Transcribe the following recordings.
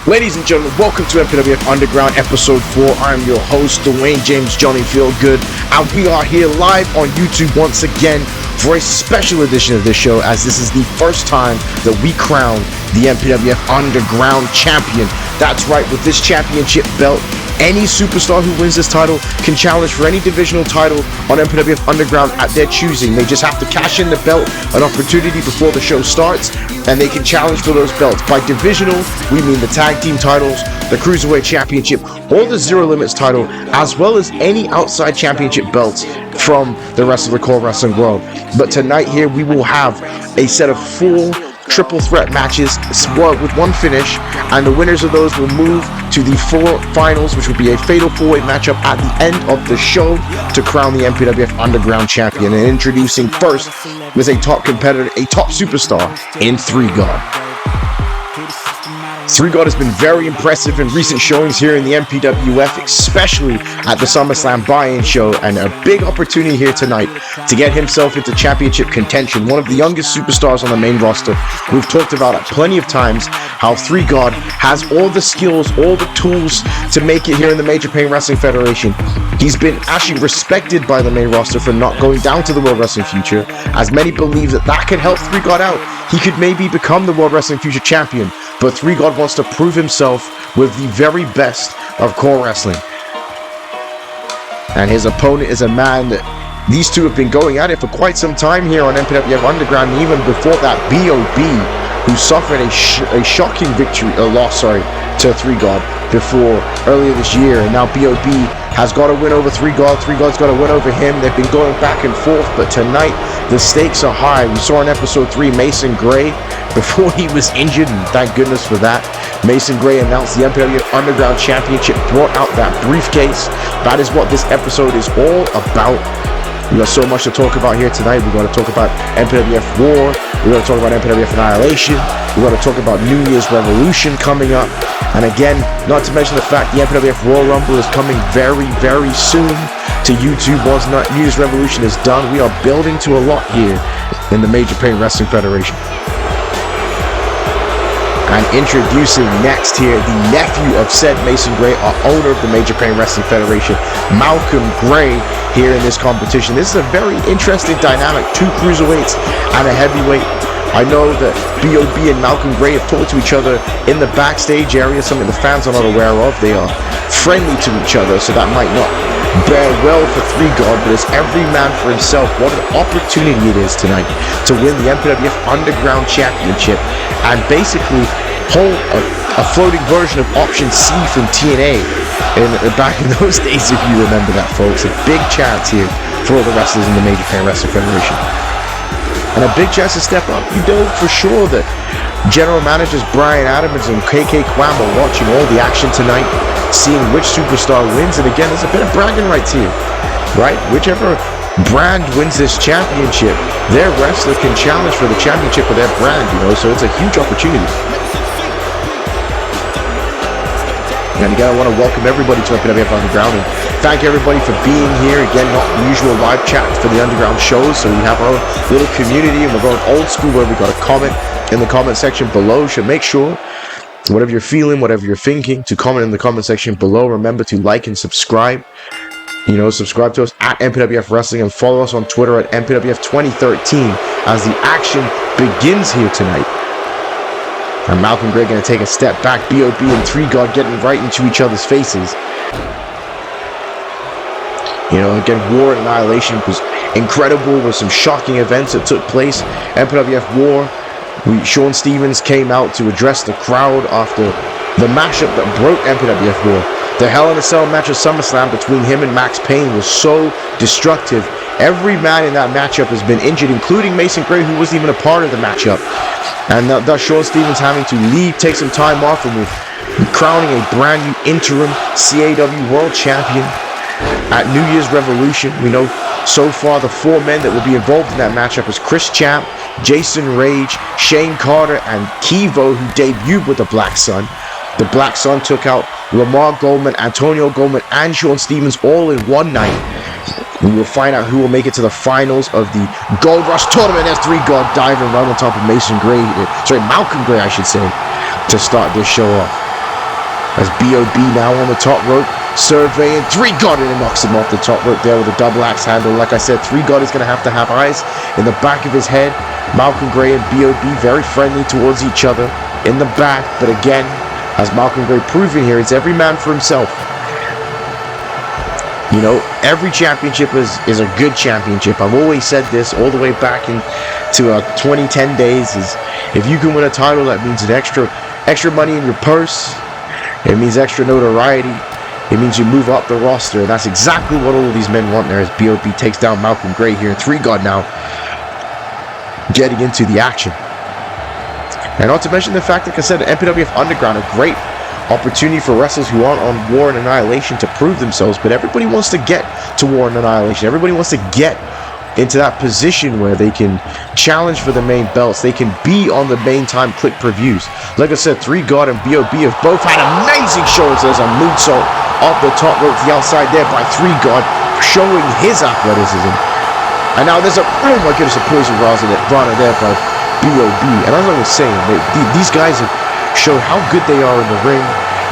Ladies and gentlemen, welcome to MPWF Underground Episode 4. I'm your host, Dwayne James Johnny Feelgood, and we are here live on YouTube once again for a special edition of this show, as this is the first time that we crown the MPWF Underground Champion. That's right, with this championship belt, any superstar who wins this title can challenge for any divisional title on MPWF Underground at their choosing. They just have to cash in the belt, an opportunity before the show starts, and they can challenge for those belts. By divisional, we mean the tag team titles, the Cruiserweight Championship, or the Zero Limits title, as well as any outside championship belts from the rest of the core wrestling world. But tonight here, we will have a set of 4 triple threat matches with one finish, and the winners of those will move to the 4 finals, which will be a fatal 4-way matchup at the end of the show to crown the MPWF Underground Champion. And introducing first is a top competitor, a top superstar in 3God. 3God has been very impressive in recent showings here in the MPWF, especially at the SummerSlam buy-in show, and a big opportunity here tonight to get himself into championship contention. One of the youngest superstars on the main roster. We've talked about it plenty of times how 3God has all the skills, all the tools to make it here in the Major Pain Wrestling Federation. He's been actually respected by the main roster for not going down to the World Wrestling Future, as many believe that that could help 3God out. He could maybe become the World Wrestling Future Champion, but 3God wants to prove himself with the very best of core wrestling. And his opponent is a man that these two have been going at it for quite some time here on MPWF Underground, and even before that, B.O.B., who suffered a shocking loss to 3God before earlier this year, and now B.O.B. has got a win over 3God. 3God's got a win over him. They've been going back and forth, but tonight the stakes are high. We saw in episode 3 Mason Gray before he was injured, and thank goodness for that. Mason Gray announced the MPWF Underground Championship, brought out that briefcase. That is what this episode is all about. We got so much to talk about here tonight. We're going to talk about MPWF War. We're going to talk about MPWF Annihilation. We're going to talk about New Year's Revolution coming up. And again, not to mention the fact the MPWF Royal Rumble is coming very, very soon to YouTube. Once New Year's Revolution is done, we are building to a lot here in the Major Pain Wrestling Federation. And introducing next here, the nephew of said Mason Gray, our owner of the Major Pain Wrestling Federation, Malcolm Gray, here in this competition. This is a very interesting dynamic, 2 cruiserweights and a heavyweight. I know that B.O.B. and Malcolm Gray have talked to each other in the backstage area, something the fans are not aware of. They are friendly to each other, so that might not bear well for 3God, but it's every man for himself. What an opportunity it is tonight to win the MPWF Underground Championship and basically hold a floating version of Option C from TNA back in those days, if you remember that, folks. A big chance here for all the wrestlers in the Major Pain Wrestling Federation. And a big chance to step up. You know for sure that General Managers Brian Adams and KK Kwam are watching all the action tonight, seeing which superstar wins. And again, there's a bit of bragging rights here, right? Whichever brand wins this championship, their wrestler can challenge for the championship of their brand, so it's a huge opportunity. And again, I want to welcome everybody to MPWF Underground and thank everybody for being here. Again, not the usual live chat for the Underground shows, so we have our own little community, and we're going old school where we got a comment in the comment section below. So make sure, whatever you're feeling, whatever you're thinking, to comment in the comment section below. Remember to like and subscribe. Subscribe to us at MPWF Wrestling and follow us on Twitter at MPWF 2013 as the action begins here tonight. And Malcolm Gray going to take a step back. B.O.B. and 3God getting right into each other's faces. Again, War and Annihilation was incredible with some shocking events that took place. MPWF War, Sean Stevens came out to address the crowd after the mashup that broke MPWF War. The Hell in a Cell match at SummerSlam between him and Max Payne was so destructive. Every man in that matchup has been injured, including Mason Gray, who wasn't even a part of the matchup. And thus Sean Stevens having to leave, take some time off, and we're crowning a brand new interim CAW World Champion at New Year's Revolution. We know so far the 4 men that will be involved in that matchup is Chris Champ, Jason Rage, Shane Carter, and Kivo, who debuted with the Black Sun. The Black Sun took out Lamar Goldman, Antonio Goldman, and Sean Stevens all in one night. We will find out who will make it to the finals of the Gold Rush Tournament as 3God diving right on top of Malcolm Gray, I should say, to start this show off. As B.O.B. now on the top rope, surveying. 3-God, and it knocks him off the top rope there with a double axe handle. Like I said, 3-God is going to have eyes in the back of his head. Malcolm Gray and B.O.B. very friendly towards each other in the back. But again, as Malcolm Gray proving here, it's every man for himself. You know, every championship is a good championship. I've always said this all the way back into 2010 days, is if you can win a title, that means an extra money in your purse. It means extra notoriety. It means you move up the roster. And that's exactly what all of these men want there, as B.O.B. takes down Malcolm Gray here. And 3-God now getting into the action. And not to mention the fact, like I said, MPWF Underground, a great opportunity for wrestlers who aren't on War and Annihilation to prove themselves, but everybody wants to get to War and Annihilation. Everybody wants to get into that position where they can challenge for the main belts. They can be on the main time click previews. Like I said, 3-God and B.O.B. have both had amazing shows. There's a moonsault off the top rope to the outside there by 3-God, showing his athleticism. And now there's a, oh my goodness, a poison rana there by B.O.B. And as I was saying, these guys have showed how good they are in the ring,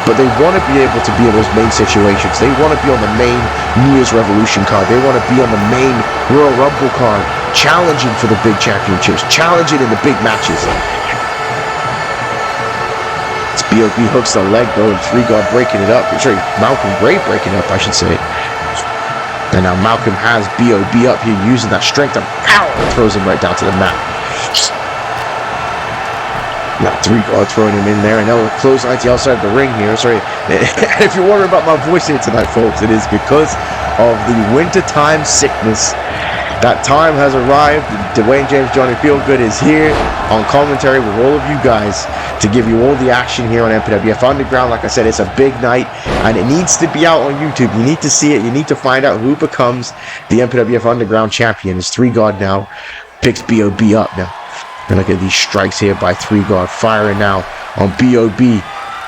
but they want to be able to be in those main situations. They want to be on the main New Year's Revolution card. They want to be on the main Royal Rumble card, challenging for the big championships, challenging in the big matches. It's B.O.B. hooks the leg though, and 3-God breaking it up. Sorry, Malcolm Gray breaking up, I should say. And now Malcolm has B.O.B. up here using that strength of power and throws him right down to the mat. Now 3-God throwing him in there, and now clothesline to the outside of the ring here. Sorry, if you're wondering about my voice here tonight, folks, it is because of the wintertime sickness. That time has arrived. Dwayne James Johnny Feelgood is here on commentary with all of you guys to give you all the action here on MPWF Underground. Like I said, it's a big night, and it needs to be out on YouTube. You need to see it. You need to find out who becomes the MPWF Underground champion. It's 3-God now picks B.O.B. up now. And look at these strikes here by 3-God, firing now on B.O.B.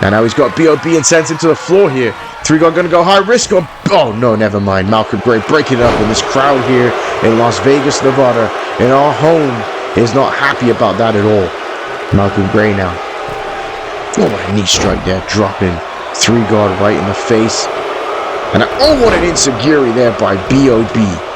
And now he's got B.O.B. and sends him to the floor here. 3-God going to go high risk on, oh no, never mind. Malcolm Gray breaking it up, and this crowd here in Las Vegas, Nevada, in our home, is not happy about that at all. Malcolm Gray now. Oh, a knee strike there, dropping 3-God right in the face. And oh, what an enziguri there by B.O.B.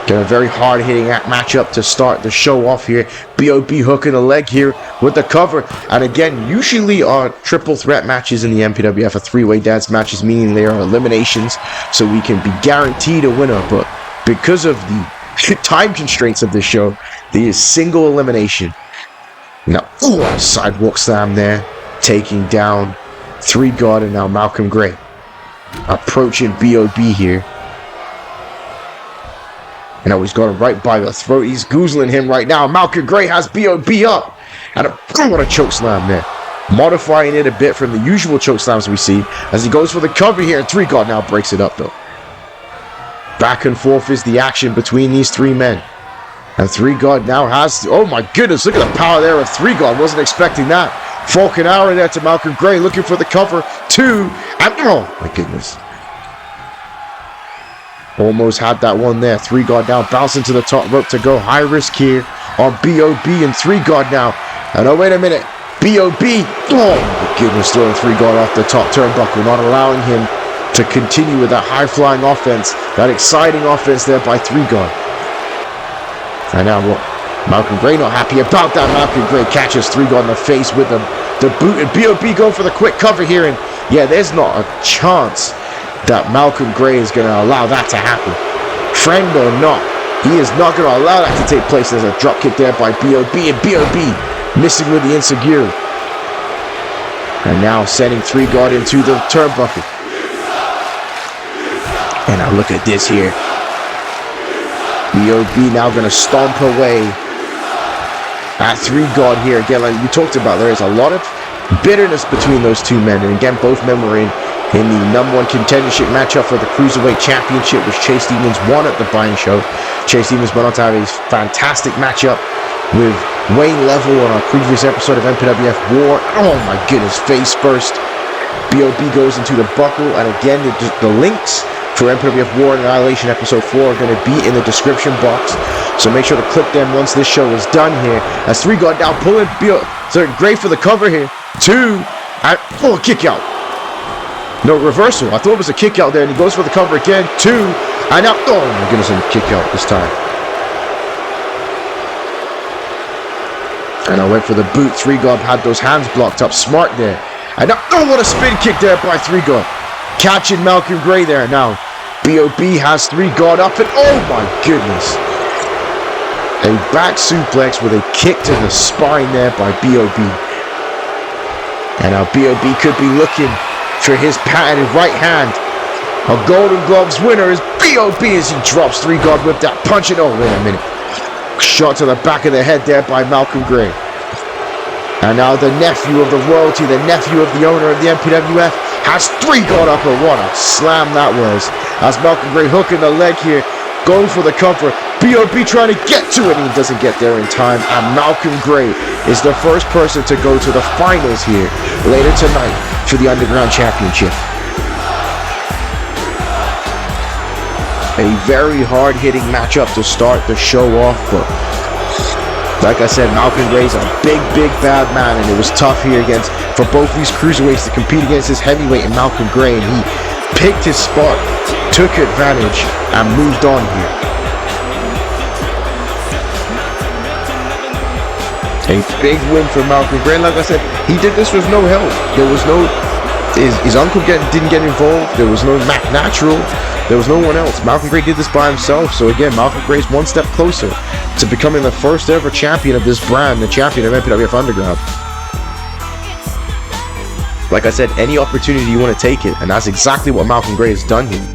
Got a very hard-hitting matchup to start the show off here. B.O.B. hooking a leg here with the cover. And again, usually our triple threat matches in the MPWF are three-way dance matches, meaning they are eliminations, so we can be guaranteed a winner. But because of the time constraints of this show, there is single elimination. Now, ooh, sidewalk slam there, taking down 3-God, and now Malcolm Gray approaching B.O.B. here. And now he's got him right by the throat. He's goozling him right now. Malcolm Gray has B.O.B. up. And what a choke slam there. Modifying it a bit from the usual choke slams we see as he goes for the cover here. And 3-God now breaks it up though. Back and forth is the action between these three men. And 3-God now has, oh my goodness, look at the power there of 3-God. Wasn't expecting that. Falcon Arrow there to Malcolm Gray, looking for the cover. 2. And oh my goodness. Almost had that one there. 3-God down, bouncing to the top rope to go high risk here on B.O.B. and 3-God now. And oh, wait a minute. B.O.B. Oh, my goodness, throwing 3-God off the top turnbuckle, not allowing him to continue with that high-flying offense, that exciting offense there by 3-God. And now what? Malcolm Gray not happy about that. Malcolm Gray catches 3-God in the face with the boot, and B.O.B. going for the quick cover here. And yeah, there's not a chance that Malcolm Gray is going to allow that to happen. Friend or not, he is not going to allow that to take place. There's a drop kick there by B.O.B. and B.O.B. missing with the enziguri. And now sending 3-God into the turnbuckle. And now look at this here. B.O.B. now going to stomp away at 3-God here. Again, like we talked about, there is a lot of bitterness between those two men. And again, both men were in the #1 contendership matchup for the Cruiserweight Championship, which Chase Stevens won at the Buying Show. Chase Stevens went on to have a fantastic matchup with Wayne Level on our previous episode of MPWF War. Oh my goodness, face first. B.O.B. goes into the buckle, and again, the links for MPWF War and Annihilation episode 4 are going to be in the description box, so make sure to click them once this show is done here. As 3-God down, pulling Gray for the cover here. 2, and kick out. No, reversal. I thought it was a kick out there, and he goes for the cover again. 2. And now, oh my goodness, and kick out this time. And I went for the boot. 3-God had those hands blocked up. Smart there. And now, oh, what a spin kick there by 3-God. Catching Malcolm Gray there now. B.O.B. has 3-God up, and oh my goodness. A back suplex with a kick to the spine there by B.O.B. And now B.O.B. could be looking for his patented right hand. A Golden Gloves winner is B.O.B. as he drops 3-God with that punch. And oh, wait a minute. Shot to the back of the head there by Malcolm Gray. And now the nephew of the royalty, the nephew of the owner of the MPWF, has 3-God up. And what a slam that was. As Malcolm Gray hooking the leg here, going for the cover. B.O.B. trying to get to it, and he doesn't get there in time. And Malcolm Gray is the first person to go to the finals here later tonight for the Underground Championship. A very hard-hitting matchup to start the show off, but like I said, Malcolm Gray's a big, big, bad man, and it was tough here for both these cruiserweights to compete against his heavyweight and Malcolm Gray, and he picked his spot, took advantage, and moved on here. A big win for Malcolm Gray. Like I said, he did this with no help. There was no, his uncle didn't get involved. There was no natural. There was no one else. Malcolm Gray did this by himself. So again, Malcolm Gray's one step closer to becoming the first ever champion of this brand, the champion of MPWF Underground. Like I said, any opportunity you want to take it, and that's exactly what Malcolm Gray has done here.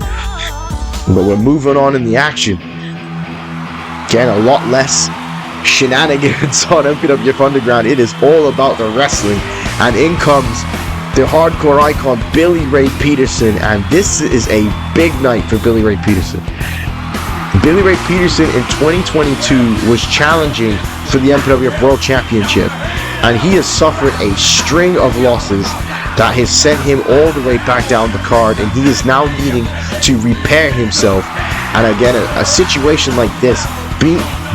But we're moving on in the action. Again, a lot less shenanigans on MPWF Underground. It is all about the wrestling, and in comes the hardcore icon Billy Ray Peterson, and this is a big night for Billy Ray Peterson. Billy Ray Peterson in 2022 was challenging for the MPWF World Championship, and he has suffered a string of losses that has sent him all the way back down the card, and he is now needing to repair himself. And again, a situation like this,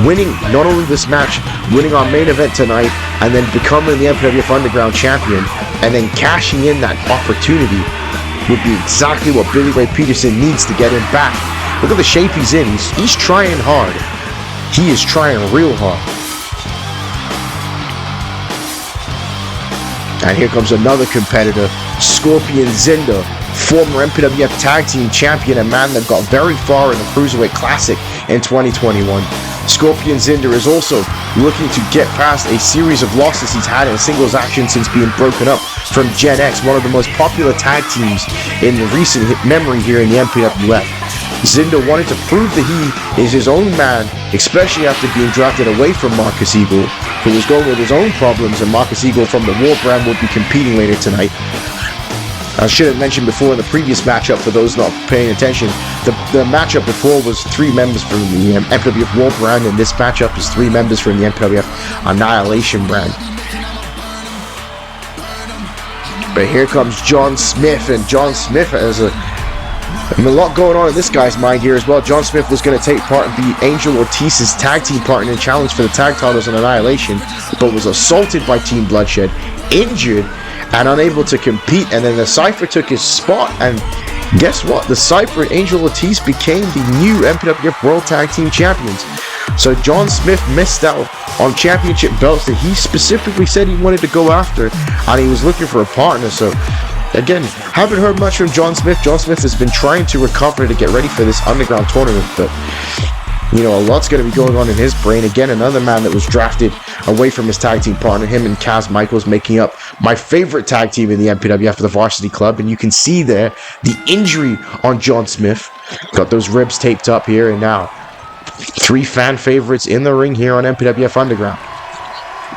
winning not only this match, winning our main event tonight, and then becoming the MPWF Underground champion, and then cashing in that opportunity would be exactly what Billy Ray Peterson needs to get him back. Look at the shape he's in. He's trying hard. He is trying real hard. And here comes another competitor, Scorpion Zinder, former MPWF Tag Team Champion, a man that got very far in the Cruiserweight Classic in 2021. Scorpion Zinder is also looking to get past a series of losses he's had in singles action since being broken up from Gen X, one of the most popular tag teams in the recent memory here in the MPWF. Zinder wanted to prove that he is his own man, especially after being drafted away from Marcus Eagle, who was going with his own problems, and Marcus Eagle from the War brand will be competing later tonight. I should have mentioned before in the previous matchup, for those not paying attention, the matchup before was 3 members from the MPWF War brand, and this matchup is 3 members from the MPWF Annihilation brand. But here comes John Smith, and John Smith has a lot going on in this guy's mind here as well. John Smith was going to take part and be Angel Ortiz's tag team partner in challenge for the tag titles in Annihilation, but was assaulted by Team Bloodshed, injured, and unable to compete. And then the Cypher took his spot, and guess what? The Cypher and Angel Ortiz became the new MPWF World Tag Team Champions. So John Smith missed out on championship belts that he specifically said he wanted to go after, and he was looking for a partner. So again, haven't heard much from John Smith. John Smith has been trying to recover to get ready for this Underground tournament, but you know, a lot's going to be going on in his brain. Again, another man that was drafted away from his tag team partner, him and Kaz Michaels, making up my favorite tag team in the MPWF, the Varsity Club. And you can see there the injury on John Smith. Got those ribs taped up here, and now 3 fan favorites in the ring here on MPWF Underground.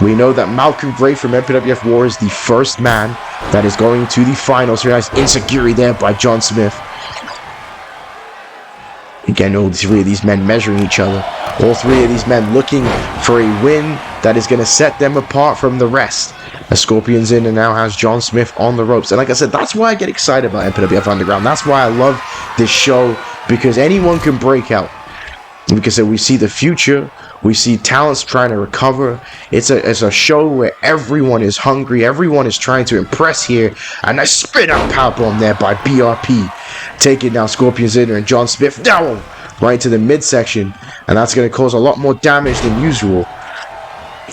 We know that Malcolm Gray from MPWF War is the first man that is going to the finals. Here, nice insecurity there by John Smith. Again, all 3 of these men measuring each other. All 3 of these men looking for a win that is going to set them apart from the rest. As Scorpion's in and now has John Smith on the ropes. And like I said, that's why I get excited about MPWF Underground. That's why I love this show, because anyone can break out. Because we see the future, we see talents trying to recover. It's a show where everyone is hungry, everyone is trying to impress here. And I spit out powerbomb there by BRP, taking down Scorpion Zinder and John Smith down right to the midsection, and that's going to cause a lot more damage than usual.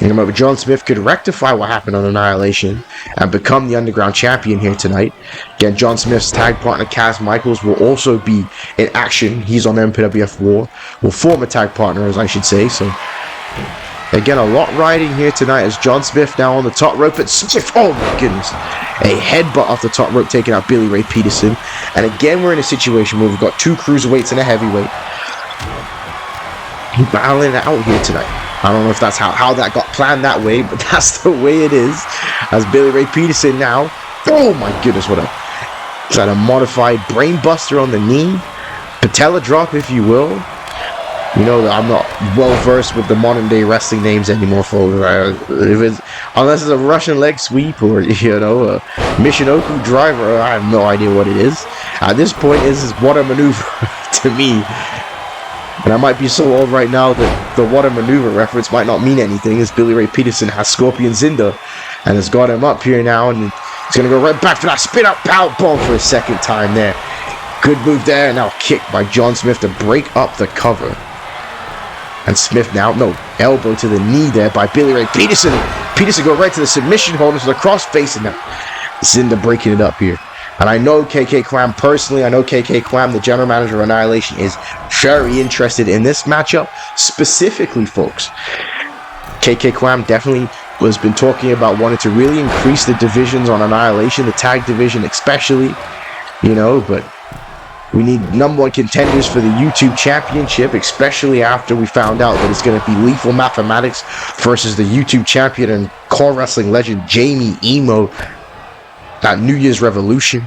And remember, John Smith could rectify what happened on Annihilation and become the Underground Champion here tonight. Again, John Smith's tag partner, Kaz Michaels, will also be in action. He's on MPWF War. Will form a tag partner, as I should say. So, again, a lot riding here tonight as John Smith now on the top rope. And Smith, oh my goodness. A headbutt off the top rope, taking out Billy Ray Peterson. And again, we're in a situation where we've got 2 cruiserweights and a heavyweight battling it out here tonight. I don't know if that's how that got planned that way, but that's the way it is. As Billy Ray Peterson now, oh my goodness, what is that, a modified brain buster on the knee? Patella drop, if you will. You know that I'm not well versed with the modern day wrestling names anymore, folks. Unless it's a Russian leg sweep or, you know, a Michinoku driver, I have no idea what it is. At this point, this is what a maneuver to me. And I might be so old right now that the water maneuver reference might not mean anything, as Billy Ray Peterson has Scorpion Zinder and has got him up here now, and he's going to go right back for that spin out powerbomb for a second time there. Good move there, and now kick by John Smith to break up the cover. And Smith now, no, elbow to the knee there by Billy Ray Peterson. Peterson go right to the submission hold, to the cross face, and now Zinder breaking it up here. And I know KK Kwam personally, I know KK Kwam, the general manager of Annihilation, is very interested in this matchup. Specifically, folks, KK Kwam definitely has been talking about wanting to really increase the divisions on Annihilation, the tag division especially, you know, but we need #1 contenders for the YouTube Championship, especially after we found out that it's going to be Lethal Mathematics versus the YouTube Champion and core wrestling legend Jamie Emo. That New Year's Revolution,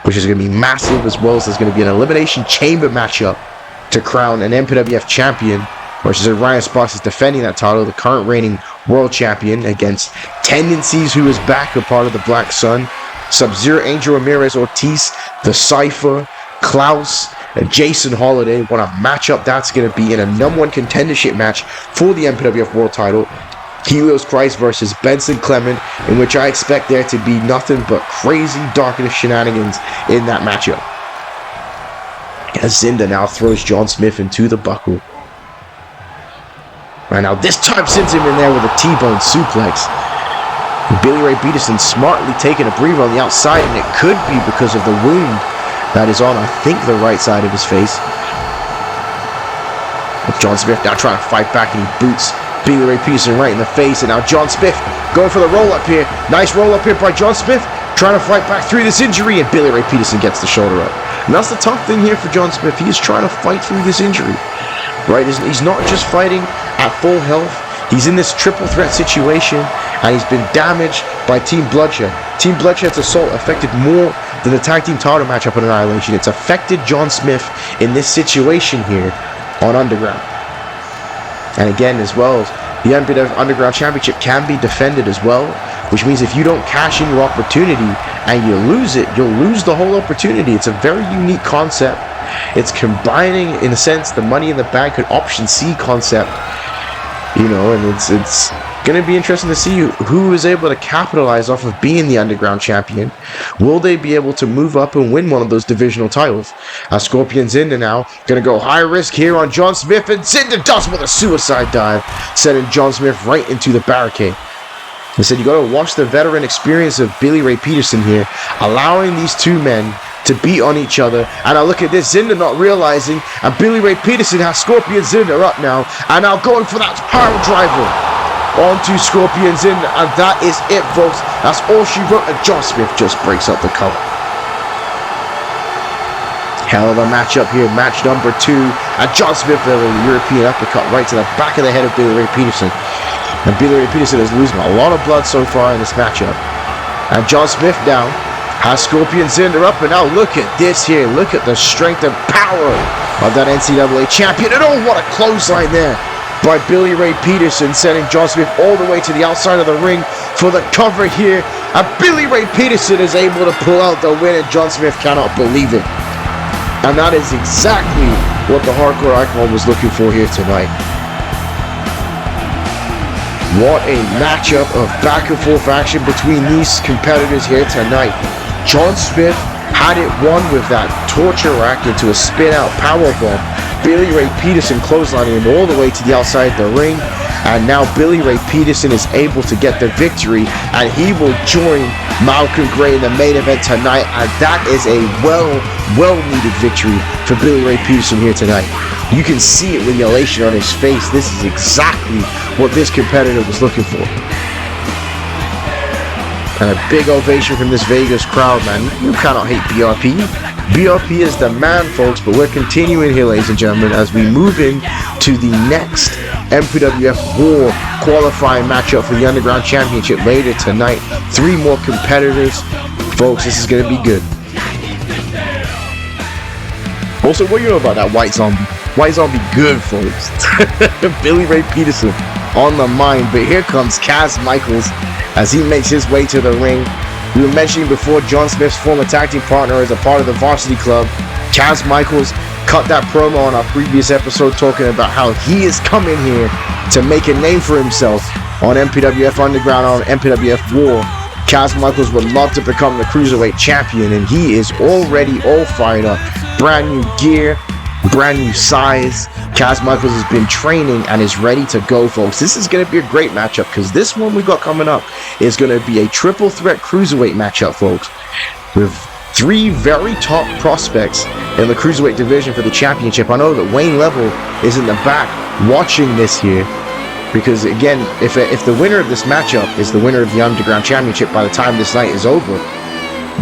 which is going to be massive, as well as there's going to be an Elimination Chamber matchup to crown an MPWF Champion, versus Ryan Sparks is defending that title, the current reigning World Champion, against Tendencies, who is back, a part of the Black Sun, Sub-Zero, Angel Ramirez Ortiz, The Cypher, Klaus, and Jason Holiday. What a matchup that's going to be in a #1 contendership match for the MPWF World title. Helios Christ versus Benson Clement, in which I expect there to be nothing but crazy darkness shenanigans in that matchup. As Zinder now throws John Smith into the buckle. Right now, this time sends him in there with a T-bone suplex. Billy Ray Peterson smartly taking a breather on the outside, and it could be because of the wound that is on, I think, the right side of his face. John Smith now trying to fight back, and he boots Billy Ray Peterson right in the face, and now John Smith going for the roll-up here. Nice roll-up here by John Smith, trying to fight back through this injury, and Billy Ray Peterson gets the shoulder up. And that's the tough thing here for John Smith. He is trying to fight through this injury, right? He's not just fighting at full health. He's in this triple threat situation, and he's been damaged by Team Bloodshed. Team Bloodshed's assault affected more than the tag team title matchup on Annihilation. It's affected John Smith in this situation here on Underground. And again, as well, as the MPWF Underground Championship can be defended as well, which means if you don't cash in your opportunity and you lose it, you'll lose the whole opportunity. It's a very unique concept. It's combining, in a sense, the Money in the Bank and Option C concept, you know, and it's going to be interesting to see who is able to capitalize off of being the Underground Champion. Will they be able to move up and win one of those divisional titles? Scorpion Zinder now going to go high risk here on John Smith, and Zinder does with a suicide dive, sending John Smith right into the barricade. He said you got to watch the veteran experience of Billy Ray Peterson here, allowing these two men to beat on each other. And now look at this, Zinder not realizing, and Billy Ray Peterson has Scorpion Zinder up now, and now going for that power driver onto Scorpion Zinder, and that is it, folks. That's all she wrote, and John Smith just breaks up the cover. Hell of a matchup here, match number 2, and John Smith with a European uppercut right to the back of the head of Billy Ray Peterson. And Billy Ray Peterson is losing a lot of blood so far in this matchup. And John Smith down, has Scorpion Zinder up, and now look at this here. Look at the strength and power of that NCAA champion, and oh, what a clothesline there by Billy Ray Peterson, sending John Smith all the way to the outside of the ring for the cover here. And Billy Ray Peterson is able to pull out the win, and John Smith cannot believe it. And that is exactly what the hardcore icon was looking for here tonight. What a matchup of back and forth action between these competitors here tonight. John Smith had it won with that torture rack into a spin out powerbomb. Billy Ray Peterson clotheslining him all the way to the outside of the ring. And now Billy Ray Peterson is able to get the victory, and he will join Malcolm Gray in the main event tonight. And that is a well-needed victory for Billy Ray Peterson here tonight. You can see it with the elation on his face. This is exactly what this competitor was looking for. And a big ovation from this Vegas crowd, man. You cannot hate BRP. BRP is the man, folks, but we're continuing here, ladies and gentlemen, as we move in to the next MPWF War qualifying matchup for the Underground Championship later tonight. 3 more competitors. Folks, this is going to be good. Also, what do you know about that White Zombie? White Zombie good, folks. Billy Ray Peterson on the mind, but here comes Kaz Michaels as he makes his way to the ring. We were mentioning before John Smith's former tag team partner as a part of the Varsity Club. Kaz Michaels cut that promo on our previous episode talking about how he is coming here to make a name for himself on MPWF Underground, on MPWF War. Kaz Michaels would love to become the Cruiserweight Champion, and he is already all fired up. Brand new gear, brand new size. Kaz Michaels has been training and is ready to go, folks. This is going to be a great matchup because this one we got coming up is going to be a triple threat cruiserweight matchup, folks, with 3 very top prospects in the cruiserweight division for the championship. I know that Wayne Level is in the back watching this here because, again, if the winner of this matchup is the winner of the Underground Championship by the time this night is over,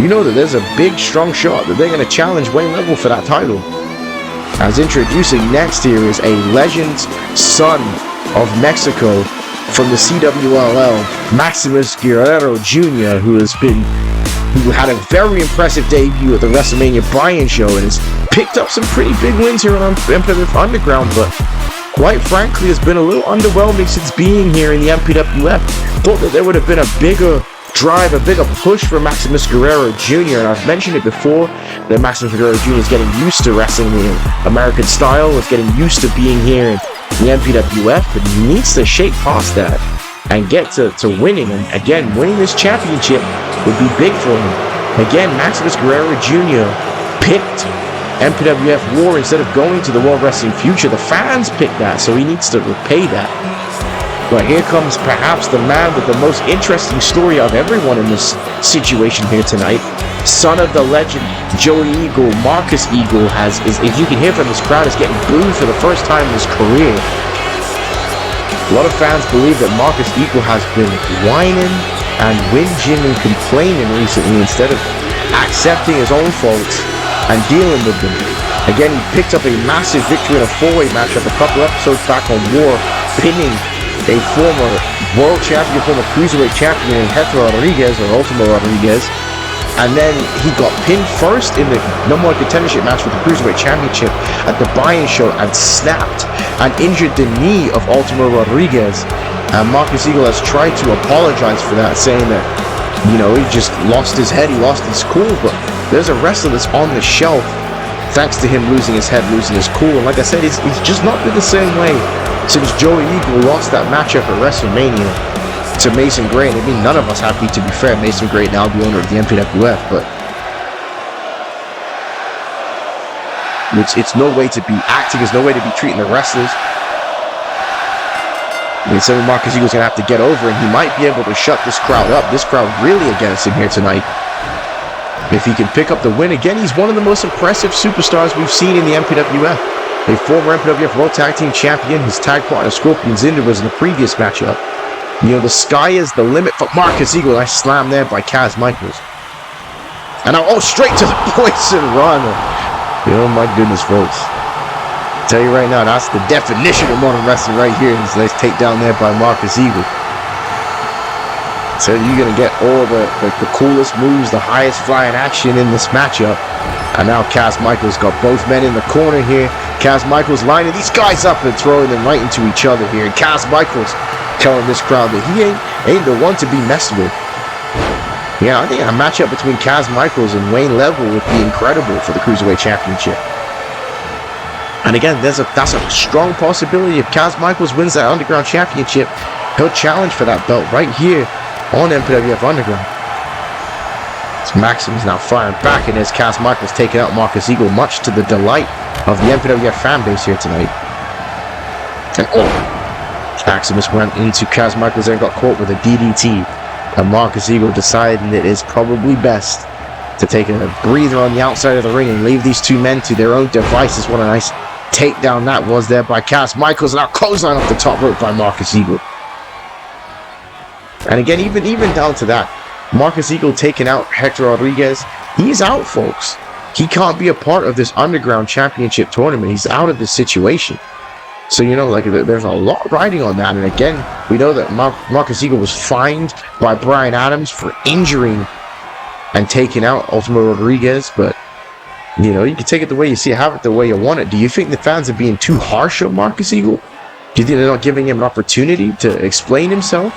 you know that there's a big, strong shot that they're going to challenge Wayne Level for that title. As introducing next here is a legend's son of Mexico from the CWLL, Maximus Guerrero Jr., who had a very impressive debut at the WrestleMania buy-in show and has picked up some pretty big wins here on MPWF Underground, but quite frankly has been a little underwhelming since being here in the MPWF. Thought that there would have been a bigger drive, a bigger push for Maximus Guerrero Jr., and I've mentioned it before that Maximus Guerrero Jr. is getting used to wrestling the American style, is getting used to being here in the MPWF, but he needs to shake past that and get to winning. And again, winning this championship would be big for him. Again, Maximus Guerrero Jr. picked MPWF War instead of going to the World Wrestling Future. The fans picked that, so he needs to repay that. But here comes perhaps the man with the most interesting story of everyone in this situation here tonight. Son of the legend, Joey Eagle, Marcus Eagle, as you can hear from this crowd, is getting booed for the first time in his career. A lot of fans believe that Marcus Eagle has been whining and whinging and complaining recently instead of accepting his own faults and dealing with them. Again, he picked up a massive victory in a 4-way matchup a couple episodes back on War, pinning a former world champion, former cruiserweight champion, Hector Rodriguez, or Ultimo Rodriguez. And then he got pinned first in the number 1 contendership match for the Cruiserweight Championship at the buy-in show and snapped and injured the knee of Ultimo Rodriguez. And Marcus Eagle has tried to apologize for that, saying that, you know, he just lost his head, he lost his cool. But there's a wrestler that's on the shelf thanks to him losing his head, losing his cool. And like I said, he's just not been the same way since Joey Eagle lost that matchup at WrestleMania to Mason Gray. And I mean, none of us happy, to be fair. Mason Gray now the owner of the MPWF, but it's no way to be acting, it's no way to be treating the wrestlers. I mean, so Marcus Eagle's gonna have to get over, and he might be able to shut this crowd up. This crowd really against him here tonight. If he can pick up the win again, he's one of the most impressive superstars we've seen in the MPWF. A former MPWF World Tag Team Champion, his tag partner Scorpion Zinder was in the previous matchup. You know, the sky is the limit for Marcus Eagle. Nice slam there by Kaz Michaels. And now, straight to the poison run. Oh my goodness, folks. I tell you right now, that's the definition of modern wrestling right here. This nice takedown there by Marcus Eagle. So you're going to get all the coolest moves, the highest flying action in this matchup. And now Kaz Michaels got both men in the corner here. Kaz Michaels lining these guys up and throwing them right into each other here. And Kaz Michaels telling this crowd that he ain't the one to be messed with. Yeah, I think a matchup between Kaz Michaels and Wayne Level would be incredible for the Cruiserweight Championship. And again, that's a strong possibility. If Kaz Michaels wins that Underground Championship, he'll challenge for that belt right here on MPWF Underground. So Maximus now firing back, and as Kaz Michaels taking out Marcus Eagle, much to the delight of the MPWF fan base here tonight. And Maximus went into Kaz Michaels and got caught with a DDT. And Marcus Eagle deciding it is probably best to take a breather on the outside of the ring and leave these two men to their own devices. What a nice takedown that was there by Kaz Michaels, and now clothesline off the top rope by Marcus Eagle. And again, even down to that, Marcus Eagle taking out Hector Rodriguez. He's out, folks. He can't be a part of this Underground Championship tournament. He's out of this situation. So, you know, like, there's a lot riding on that. And again, we know that Marcus Eagle was fined by Brian Adams for injuring and taking out Ultimo Rodriguez. But, you know, you can take it the way you see it, have it the way you want it. Do you think the fans are being too harsh on Marcus Eagle? Do you think they're not giving him an opportunity to explain himself?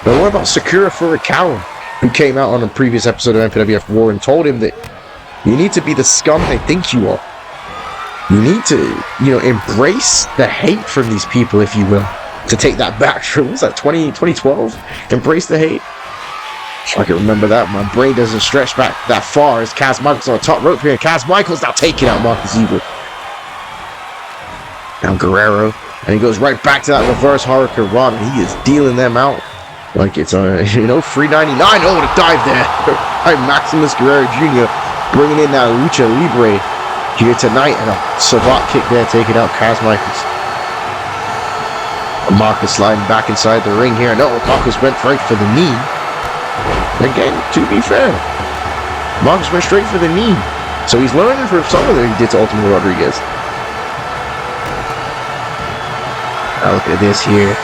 But what about Sakura Furukawa, who came out on a previous episode of MPWF War and told him that you need to be the scum they think you are. You need to, you know, embrace the hate from these people, if you will. To take that back from, what was that, 2012? Embrace the hate? I can remember that. My brain doesn't stretch back that far as Kaz Michaels on the top rope here. Kaz Michaels now taking out Marcus Eagle. Now Guerrero. And he goes right back to that reverse Hurricane Rod, and he is dealing them out. Like it's, you know, $3.99. Oh, what a dive there by Maximus Guerrero Jr. bringing in that Lucha Libre here tonight, and a savate kick there, taking out Kaz Michaels. Marcus sliding back inside the ring here. No, Marcus went right for the knee. Again, to be fair, Marcus went straight for the knee. So he's learning from some of that he did to Ultimo Rodriguez. Now look at this here.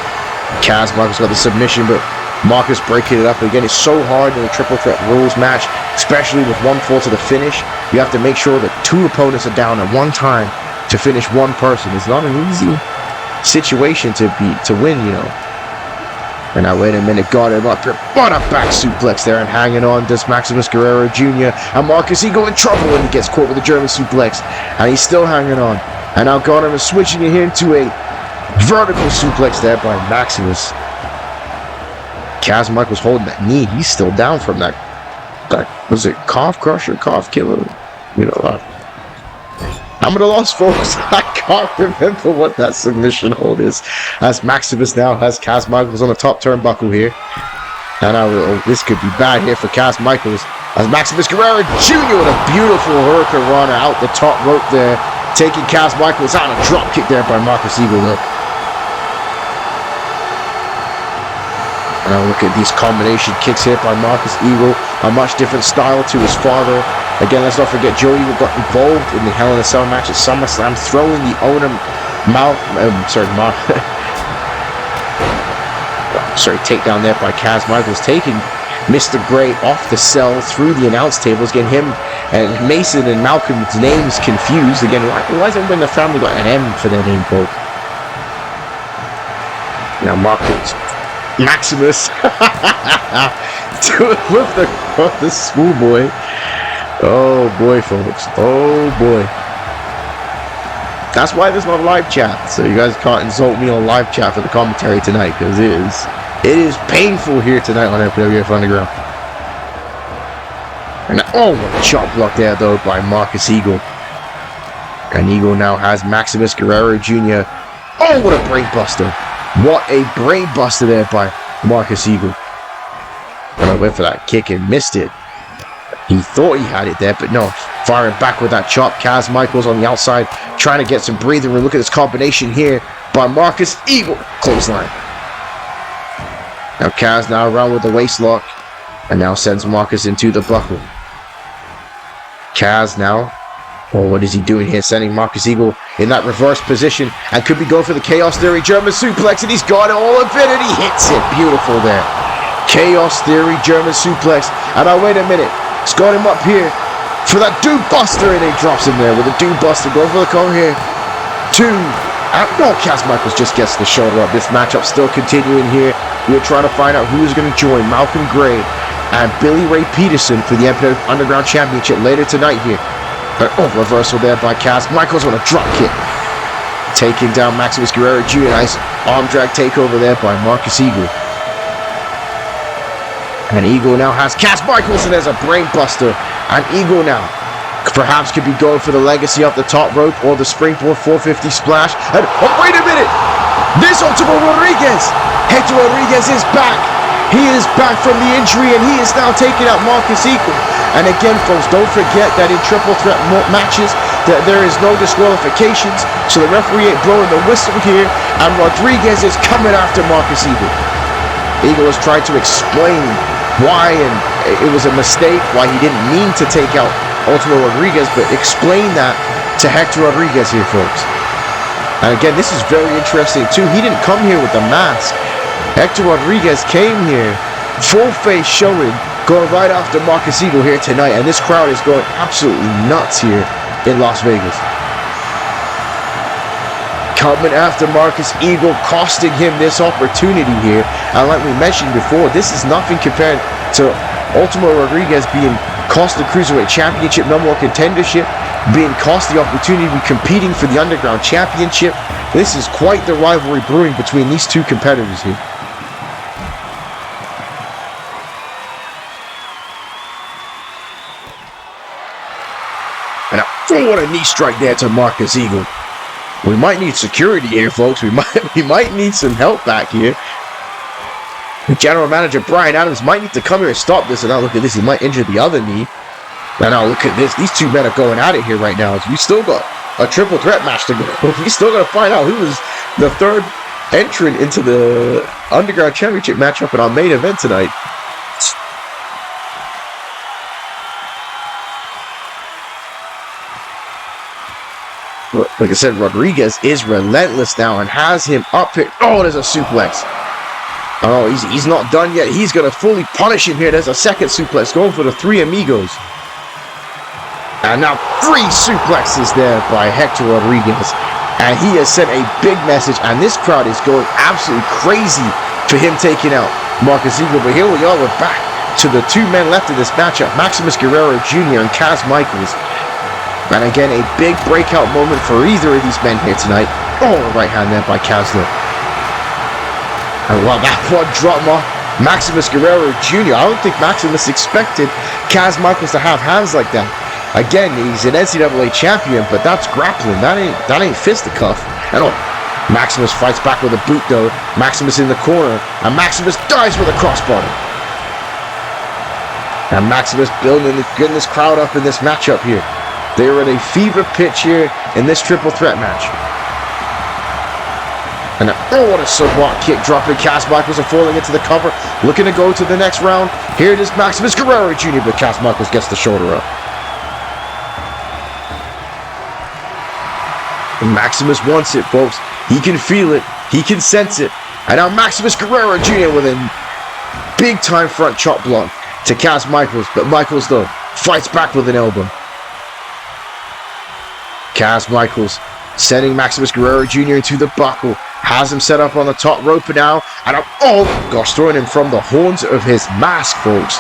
Kaz Michaels got the submission, but Marcus breaking it up again. It's so hard in a triple threat rules match, especially with one fall to the finish. You have to make sure that two opponents are down at one time to finish one person. It's not an easy situation to win, you know. And now wait a minute, got him up here, but a back suplex there, and hanging on does Maximus Guerrero Jr. And Marcus Eagle in trouble when he gets caught with a German suplex, and he's still hanging on. And now got him and switching it here into a vertical suplex there by Maximus. Kaz Michaels holding that knee. He's still down from that was it calf crusher, calf killer? You know, I'm at a loss, folks. I can't remember what that submission hold is. As Maximus now has Kaz Michaels on the top turnbuckle here. And this could be bad here for Kaz Michaels. As Maximus Guerrero Jr. with a beautiful Hurricane Rana out the top rope there, taking Kaz Michaels out. A drop kick there by Marcus Eagle though. Now look at these combination kicks here by Marcus Eagle. A much different style to his father. Again, let's not forget Joey got involved in the Hell in a Cell match at SummerSlam, throwing the owner takedown there by Kaz Michaels, taking Mr. Gray off the cell through the announce tables, getting him and Mason and Malcolm's names confused. Again, why has everyone in the family got an M for their name, folks? Now Maximus with the schoolboy. Oh boy, folks. Oh boy. That's why there's no live chat. So you guys can't insult me on live chat for the commentary tonight, because it is painful here tonight on MPWF Underground. And what a chop block there though by Marcus Eagle. And Eagle now has Maximus Guerrero Jr. Oh, what a brain buster. What a brain buster there by Marcus Eagle. And I went for that kick and missed it. He thought he had it there, but no. Firing back with that chop. Kaz Michaels on the outside, trying to get some breathing room. Look at this combination here by Marcus Eagle. Clothesline. Now Kaz now around with the waist lock, and now sends Marcus into the buckle. Kaz now. Oh, what is he doing here? Sending Marcus Eagle in that reverse position, and could be going for the Chaos Theory German suplex, and he's got it all infinity. Hits it. Beautiful there. Chaos Theory German suplex. And now wait a minute. It's got him up here for that Dude Buster, and he drops him there with a Dude Buster. Going for the cover here. No, Kaz Michaels just gets the shoulder up. This matchup still continuing here. We're trying to find out who is going to join Malcolm Gray and Billy Ray Peterson for the MPWF Underground Championship later tonight here Reversal there by Cass Michaels on a drop kick. Taking down Maximus Guerrero Jr. Nice arm drag takeover there by Marcus Eagle. And Eagle now has Cass Michaels, and there's a brain buster. And Eagle now perhaps could be going for the legacy up the top rope or the springboard 450 splash. And wait a minute! This Ultimo Rodriguez! Hector Rodriguez is back! He is back from the injury, and he is now taking out Marcus Eagle. And again, folks, don't forget that in triple threat matches, that there is no disqualifications, so the referee ain't blowing the whistle here, and Rodriguez is coming after Marcus Eagle. Eagle has tried to explain why, and it was a mistake, why he didn't mean to take out Ultimo Rodriguez, but explain that to Hector Rodriguez here, folks. And again, this is very interesting too. He didn't come here with the mask. Hector Rodriguez came here, full face showing, going right after Marcus Eagle here tonight, and this crowd is going absolutely nuts here in Las Vegas. Coming after Marcus Eagle, costing him this opportunity here. And like we mentioned before, this is nothing compared to Ultimo Rodriguez being cost the Cruiserweight Championship #1 contendership, being cost the opportunity to be competing for the Underground Championship. This is quite the rivalry brewing between these two competitors here. And what a knee strike there to Marcus Eagle. We might need security here, folks. We might need some help back here. General Manager Brian Adams might need to come here and stop this. And now look at this. He might injure the other knee. And now look at this. These two men are going at it here right now. We still got a triple threat match to go. We still got to find out who was the third entrant into the Underground Championship matchup in our main event tonight. Like I said, Rodriguez is relentless now and has him up here. Oh, there's a suplex. Oh, he's not done yet. He's going to fully punish him here. There's a second suplex going for the Three Amigos. And now 3 suplexes there by Hector Rodriguez. And he has sent a big message. And this crowd is going absolutely crazy for him taking out Marcus Eagle. But here we are. We're back to the 2 men left in this matchup. Maximus Guerrero Jr. and Cass Michaels. And again, a big breakout moment for either of these men here tonight. Oh, right hand there by Casler. And well, that one drop Maximus Guerrero Jr. I don't think Maximus expected Cass Michaels to have hands like that. Again, he's an NCAA champion, but that's grappling. That ain't fisticuff. And oh, Maximus fights back with a boot though. Maximus in the corner, and Maximus dives with a crossbody. And Maximus getting this crowd up in this matchup here. They are at a fever pitch here in this triple threat match. And oh, what a subwalk kick, dropping Cass Michaels and falling into the cover. Looking to go to the next round. Here it is, Maximus Guerrero Jr., but Cass Michaels gets the shoulder up. And Maximus wants it, folks. He can feel it. He can sense it. And now Maximus Guerrero Jr. with a big time front chop block to Cass Michaels. But Michaels, though, fights back with an elbow. Cass Michaels sending Maximus Guerrero Jr. into the buckle. Has him set up on the top rope now. And oh gosh, throwing him from the horns of his mask, folks.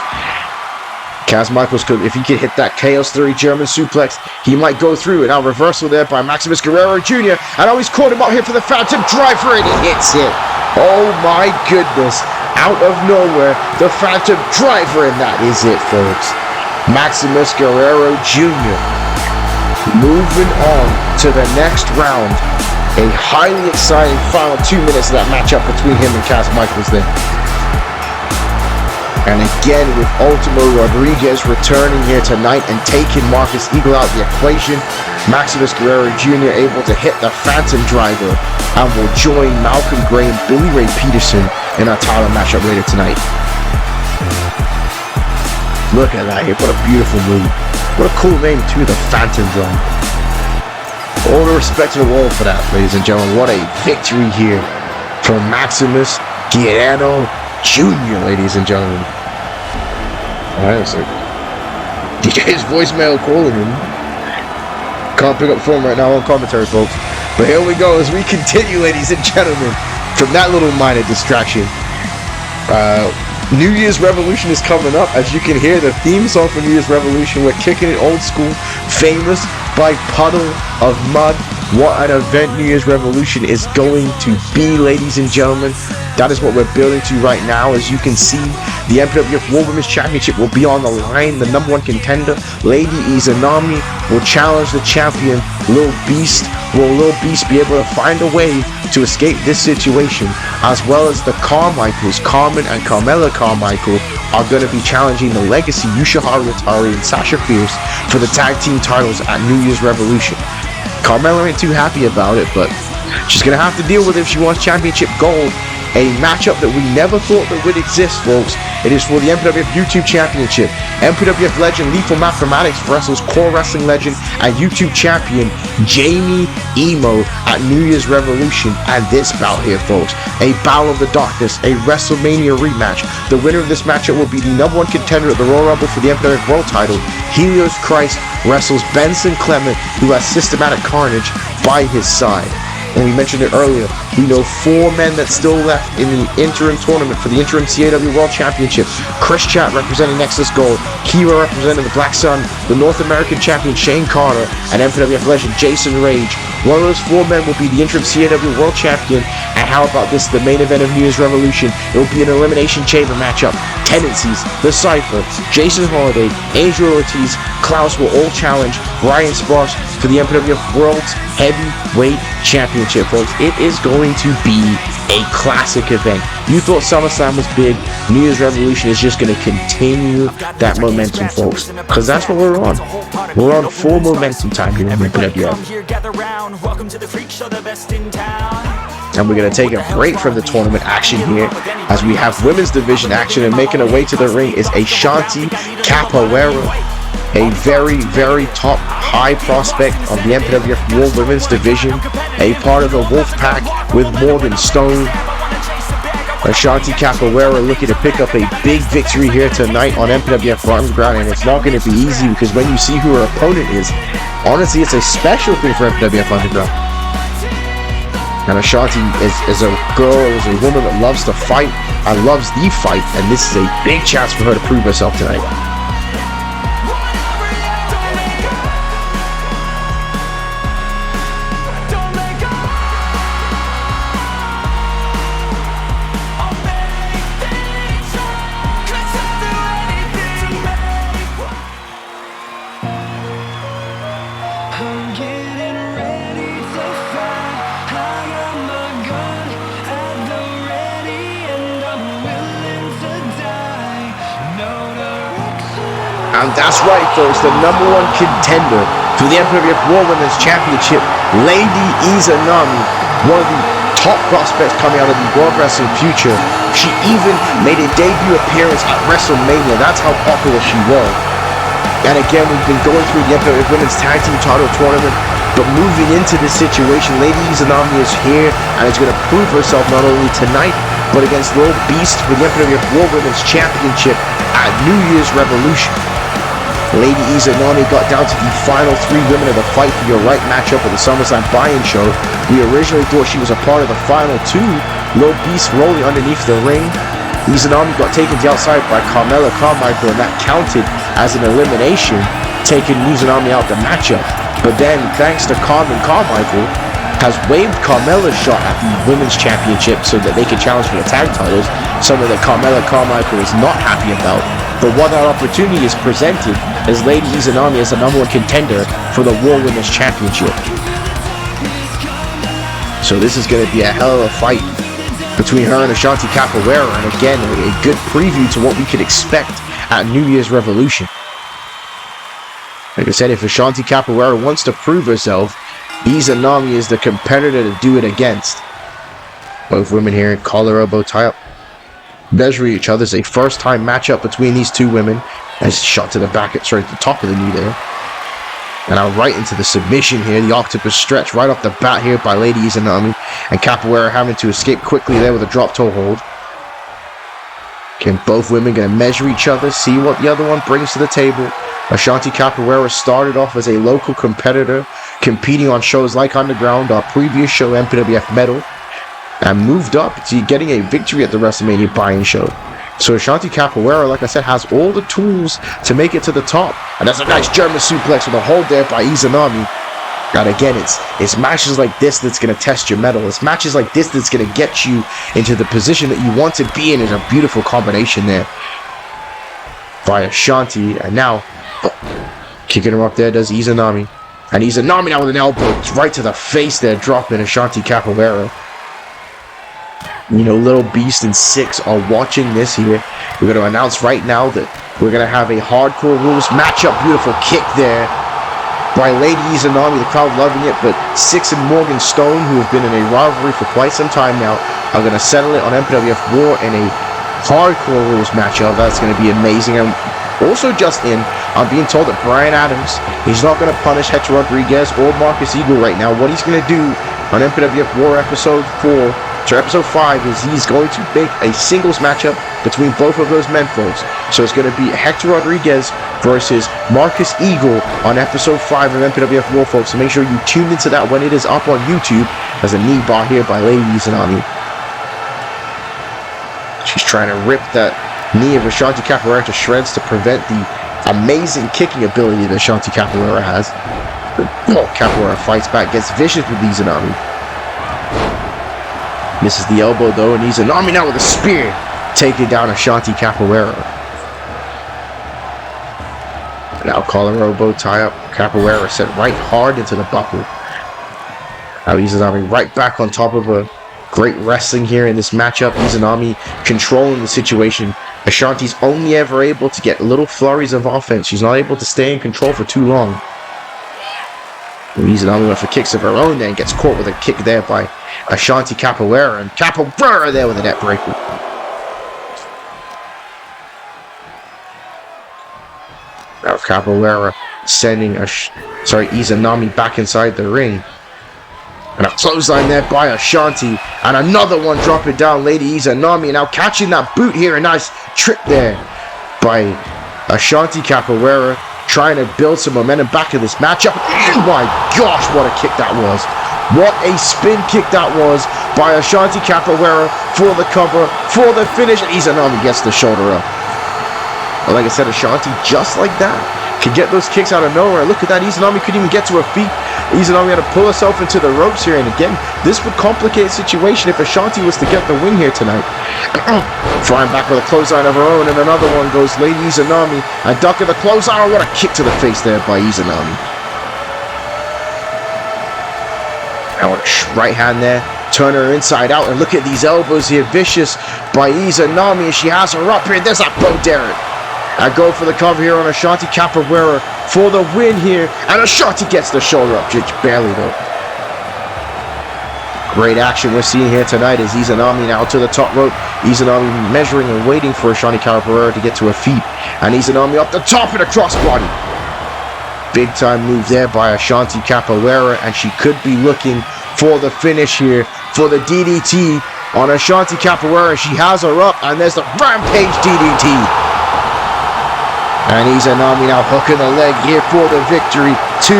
Cass Michaels could, if he could hit that Chaos Theory German suplex, he might go through. And now reversal there by Maximus Guerrero Jr. And oh, he's caught him out here for the Phantom Driver, and he hits it. Oh my goodness. Out of nowhere, the Phantom Driver, and that is it, folks. Maximus Guerrero Jr. moving on to the next round. A highly exciting final 2 minutes of that matchup between him and Cass Michaels there. And again, with Ultimo Rodriguez returning here tonight and taking Marcus Eagle out of the equation, Maximus Guerrero Jr. able to hit the Phantom Driver and will join Malcolm Gray and Billy Ray Peterson in our title matchup later tonight. Look at that here. What a beautiful move. What a cool name too, the Phantom Driver. All the respect to the world for that, ladies and gentlemen. What a victory here from Maximus Guerrero Jr., ladies and gentlemen. Alright, so DJ's voicemail calling him. Can't pick up the phone right now on commentary, folks. But here we go as we continue, ladies and gentlemen, from that little minor distraction. New Year's Revolution is coming up. As you can hear, the theme song for New Year's Revolution, we're kicking it old school, famous by Puddle of Mud. What an event New Year's Revolution is going to be, ladies and gentlemen. That is what we're building to right now. As you can see, the MPWF World Women's Championship will be on the line. The number one contender, Lady Izanami, will challenge the champion, Lil Beast. Will Lil Beast be able to find a way to escape this situation? As well as the Carmichaels, Carmen and Carmella Carmichael, are going to be challenging the Legacy, Yusha Haruatari and Sasha Fierce for the tag team titles at New Year's Revolution. Carmella ain't too happy about it, but she's going to have to deal with it if she wants championship gold. A matchup that we never thought that would exist, folks. It is for the MPWF YouTube Championship. MPWF legend Lethal Mathematics wrestles core wrestling legend and YouTube champion Jamie Emo at New Year's Revolution. And this bout here, folks, a Battle of the Darkness, a WrestleMania rematch. The winner of this matchup will be the number one contender at the Royal Rumble for the MPWF World title. Helios Christ wrestles Benson Clement, who has Systematic Carnage by his side. And we mentioned it earlier, we know 4 men that still left in the interim tournament for the interim CAW World Championship. Chris Chat representing Nexus Gold, Kira representing the Black Sun, the North American champion Shane Carter, and MPWF legend Jason Rage. One of those 4 men will be the interim CAW World Champion. And how about this, the main event of New Year's Revolution? It will be an Elimination Chamber matchup. Tendencies, The Cypher, Jason Holiday, Angel Ortiz, Klaus will all challenge Ryan Sparks for the MPWF World's Heavyweight Championship, folks. It is going to be a classic event. You thought SummerSlam was big. New Year's Revolution is just going to continue that momentum, folks, because that's what we're on. We're on full momentum time here in MPWF. And we're going to take a break from the tournament action here as we have women's division action, and making her way to the ring is Ashanti Capoeira, a very, very top high prospect of the MPWF World Women's Division, a part of the Wolfpack with Morgan Stone. Ashanti Capoeira looking to pick up a big victory here tonight on MPWF Underground, and it's not going to be easy because when you see who her opponent is, honestly, it's a special thing for MPWF Underground. And Ashanti is a girl, is a woman that loves to fight and loves the fight, and this is a big chance for her to prove herself tonight. And that's right, folks, the number one contender for the MPWF World Women's Championship, Lady Izanami, one of the top prospects coming out of the World Wrestling future. She even made a debut appearance at WrestleMania. That's how popular she was. And again, we've been going through the MPWF Women's Tag Team Title Tournament, but moving into this situation, Lady Izanami is here and is going to prove herself not only tonight, but against Lil Beast for the MPWF World Women's Championship at New Year's Revolution. Lady Izanami got down to the final 3 women of the Fight for Your Right matchup at the SummerSlam buy-in show. We originally thought she was a part of the final 2. Lil Beast rolling underneath the ring. Izanami got taken to the outside by Carmella Carmichael, and that counted as an elimination, taking Izanami out the matchup. But then, thanks to Carmen Carmichael, has waived Carmella's shot at the Women's Championship so that they can challenge for the tag titles, something that Carmella Carmichael is not happy about. But when that opportunity is presented, as Lady Izanami is the number one contender for the World Women's Championship. So this is going to be a hell of a fight between her and Ashanti Capoeira, and again, a good preview to what we could expect at New Year's Revolution. Like I said, if Ashanti Capoeira wants to prove herself, Izanami is the competitor to do it against. Both women here, collar, elbow, tie up, measure each other. It's a first-time matchup between these 2 women. As shot to the back, at the top of the knee there. And now right into the submission here. The octopus stretch right off the bat here by Lady Izanami. And Capoeira having to escape quickly there with a drop toe hold. Can both women going to measure each other, see what the other one brings to the table. Ashanti Capoeira started off as a local competitor, competing on shows like Underground, our previous show MPWF Metal, and moved up to getting a victory at the WrestleMania buy-in show. So Ashanti Capoeira, like I said, has all the tools to make it to the top. And that's a nice German suplex with a hold there by Izanami. And again, it's matches like this that's going to test your mettle. It's matches like this that's going to get you into the position that you want to be in. Is a beautiful combination there by Ashanti. And now, kicking her up there does Izanami. And Izanami now with an elbow right to the face there, dropping Ashanti Capoeira. You know, Little Beast and Six are watching this here. We're going to announce right now that we're going to have a hardcore rules matchup. Beautiful kick there by Lady Izanami, the crowd loving it, but Six and Morgan Stone, who have been in a rivalry for quite some time now, are going to settle it on MPWF War in a hardcore rules matchup. That's going to be amazing. And also just in, I'm being told that Brian Adams, he's not going to punish Hector Rodriguez or Marcus Eagle right now. What he's going to do on MPWF War episode 5 is he's going to make a singles matchup between both of those men, folks. So it's going to be Hector Rodriguez versus Marcus Eagle on episode 5 of MPWF War, folks. So make sure you tune into that when it is up on YouTube. There's a knee bar here by Lady Izanami. She's trying to rip that knee of Ashanti Capoeira to shreds to prevent the amazing kicking ability that Ashanti Capoeira has. Capoeira fights back, gets vicious with Izanami. Misses the elbow though, and Izanami now with a spear, taking down Ashanti Capoeira. Now collar elbow tie up. Capoeira set right hard into the buckle. Now Izanami right back on top of a great wrestling here in this matchup. Izanami controlling the situation. Ashanti's only ever able to get little flurries of offense. She's not able to stay in control for too long. Izanami went for kicks of her own, then gets caught with a kick there by Ashanti Capoeira, and Capoeira there with a net breaker. Now Capoeira sending Izanami back inside the ring. And a clothesline there by Ashanti, and another one dropping down Lady Izanami, now catching that boot here. A nice trick there by Ashanti Capoeira, trying to build some momentum back in this matchup. Oh my gosh, what a kick that was. What a spin kick that was by Ashanti Capoeira for the cover, for the finish. And Izanami gets the shoulder up. And like I said, Ashanti, just like that, can get those kicks out of nowhere. Look at that, Izanami couldn't even get to her feet. Izanami had to pull herself into the ropes here. And again, this would complicate the situation if Ashanti was to get the win here tonight. Flying back with a clothesline of her own, and another one goes Lady Izanami. And ducking the clothesline. What a kick to the face there by Izanami. Now a right hand there, turn her inside out, and look at these elbows here, vicious by Izanami, and she has her up here. There's that Bo Derek. I go for the cover here on Ashanti Capoeira for the win here, and Ashanti gets the shoulder up, just barely though. Great action we're seeing here tonight as Izanami now to the top rope. Izanami measuring and waiting for Ashanti Capoeira to get to her feet, and Izanami up the top in a crossbody. Big time move there by Ashanti Capoeira, and she could be looking for the finish here for the DDT on Ashanti Capoeira. She has her up, and there's the Rampage DDT. And Izanami now hooking the leg here for the victory. 2.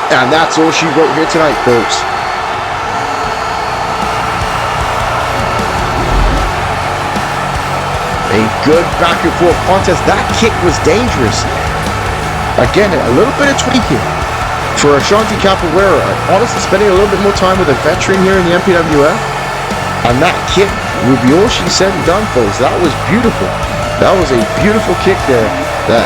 And that's all she wrote here tonight, folks. A good back and forth contest. That kick was dangerous. Again, a little bit of tweaking for Ashanti Capoeira. Honestly, spending a little bit more time with a veteran here in the MPWF. And that kick would be all she said and done, folks. That was beautiful. That was a beautiful kick there that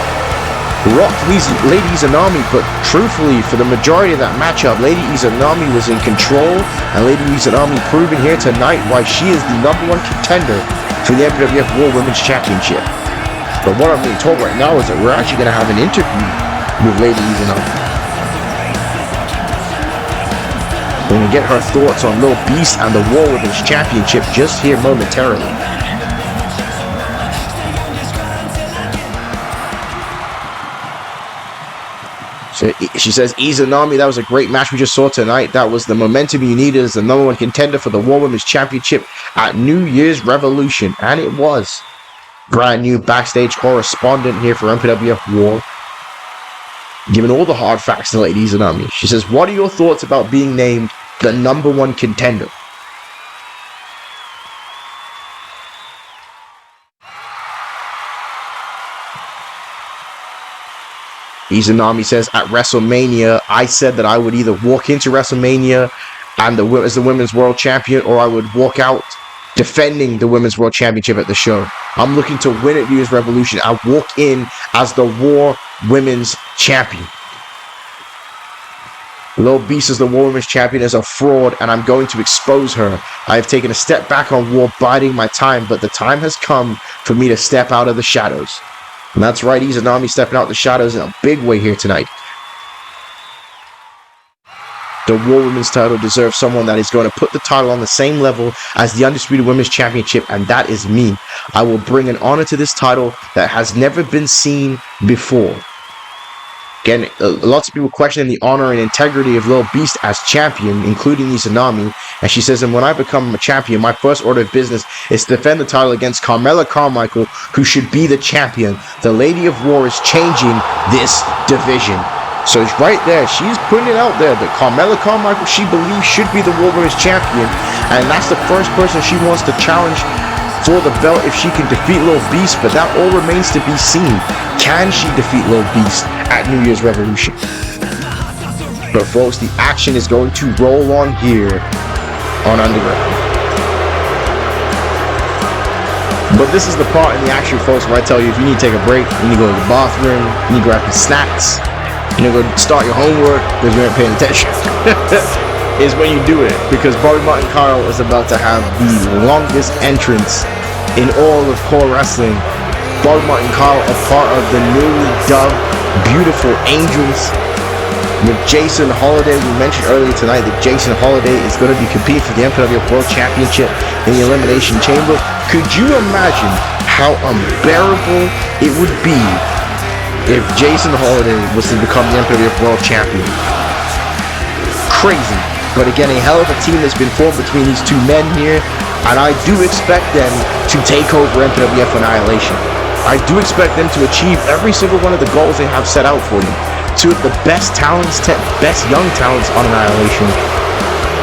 rocked Lady Izanami. But truthfully, for the majority of that matchup, Lady Izanami was in control. And Lady Izanami proving here tonight why she is the #1 contender for the MPWF World Women's Championship. But what I'm being told right now is that we're actually going to have an interview with Lady Izanami. We're going to get her thoughts on Little Beast and the World Women's Championship just here momentarily. So she says, Izanami, that was a great match we just saw tonight. That was the momentum you needed as the #1 contender for the World Women's Championship at New Year's Revolution. And it was. Brand new backstage correspondent here for MPWF War, giving all the hard facts to Lady Izanami. She says, what are your thoughts about being named the #1 contender? Izanami says, at WrestleMania, I said that I would either walk into WrestleMania and as the Women's World Champion, or I would walk out defending the Women's World Championship at the show. I'm looking to win at New Year's Revolution. I walk in as the Raw Women's Champion. Lil Beast as the Raw Women's Champion is a fraud, and I'm going to expose her. I have taken a step back on Raw, biding my time, but the time has come for me to step out of the shadows. And that's right, Izanami stepping out the shadows in a big way here tonight. The Raw Women's title deserves someone that is going to put the title on the same level as the Undisputed Women's Championship, and that is me. I will bring an honor to this title that has never been seen before. Again, lots of people questioning the honor and integrity of Lil Beast as champion, including Izanami. And she says, and when I become a champion, my first order of business is to defend the title against Carmella Carmichael, who should be the champion. The Lady of War is changing this division. So it's right there. She's putting it out there that Carmella Carmichael, she believes, should be the Raw Women's Champion. And that's the first person she wants to challenge for the belt if she can defeat Lil Beast. But that all remains to be seen. Can she defeat Lil Beast at New Year's Revolution? But folks, the action is going to roll on here on Underground. But this is the part in the action, folks, where I tell you if you need to take a break, you need to go to the bathroom, you need to grab some snacks, you know, go start your homework because you ain't paying attention, is when you do it. Because Bobby Martin Kyle is about to have the longest entrance in all of core wrestling. Bobby Martin Kyle, a part of the newly dubbed Beautiful Angels. With Jason Holiday, we mentioned earlier tonight that Jason Holiday is going to be competing for the MPWF World Championship in the Elimination Chamber. Could you imagine how unbearable it would be if Jason Holiday was to become the MPWF World Champion? Crazy. But again, a hell of a team that's been formed between these two men here, and I do expect them to take over MPWF Annihilation. I do expect them to achieve every single one of the goals they have set out for them. Two of the best talents, best young talents on Annihilation.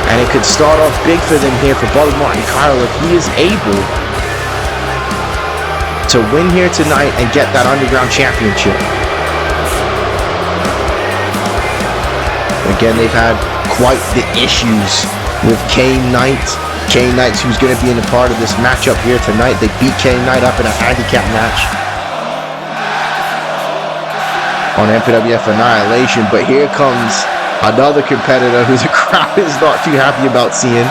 And it could start off big for them here for Bobby Martin Kyle if he is able to win here tonight and get that Underground Championship. Again, they've had quite the issues with Kane Knight. Kane Knight, who's going to be in a part of this matchup here tonight. They beat Kane Knight up in a handicap match on MPWF Annihilation. But here comes another competitor who the crowd is not too happy about seeing.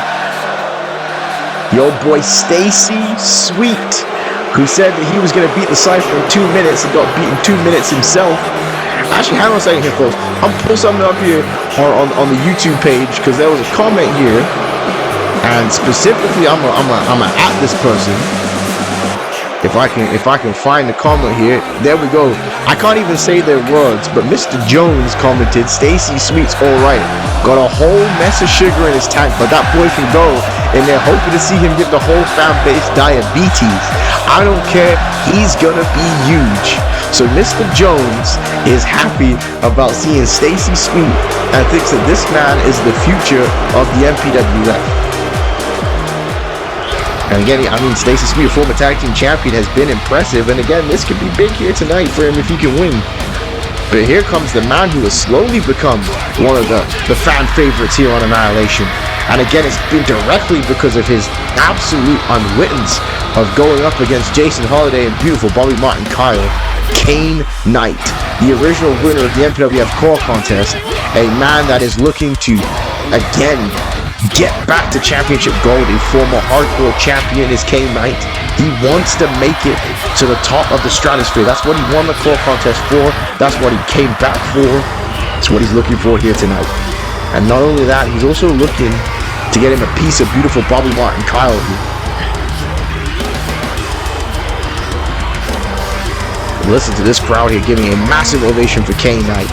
Your boy Stacy Sweet, who said that he was going to beat the Cypher in 2 minutes and got beaten 2 minutes himself. Actually, hang on a second here, folks. I'm pulling something up here on the YouTube page because there was a comment here. And specifically, I'm a at this person. If I can find the comment here, there we go. I can't even say their words, but Mr. Jones commented, "Stacy Sweet's all right. Got a whole mess of sugar in his tank, but that boy can go." And they're hoping to see him give the whole fan base diabetes. I don't care. He's gonna be huge. So Mr. Jones is happy about seeing Stacy Sweet and thinks that this man is the future of the MPWF. And again, I mean, Stacy Sweet, a former tag team champion, has been impressive. And again, this could be big here tonight for him if he can win. But here comes the man who has slowly become one of the fan favorites here on Annihilation. And again, it's been directly because of his absolute unwittenness of going up against Jason Holiday and beautiful Bobby Martin Kyle. Kane Knight, the original winner of the MPWF Core Contest, a man that is looking to, again, get back to championship gold. A former hardcore champion is Kane Knight. He wants to make it to the top of the stratosphere. That's what he won the Core Contest for. That's what he came back for. That's what he's looking for here tonight. And not only that, he's also looking to get him a piece of beautiful Bobby Martin Kyle here. Listen to this crowd here giving a massive ovation for Kane Knight.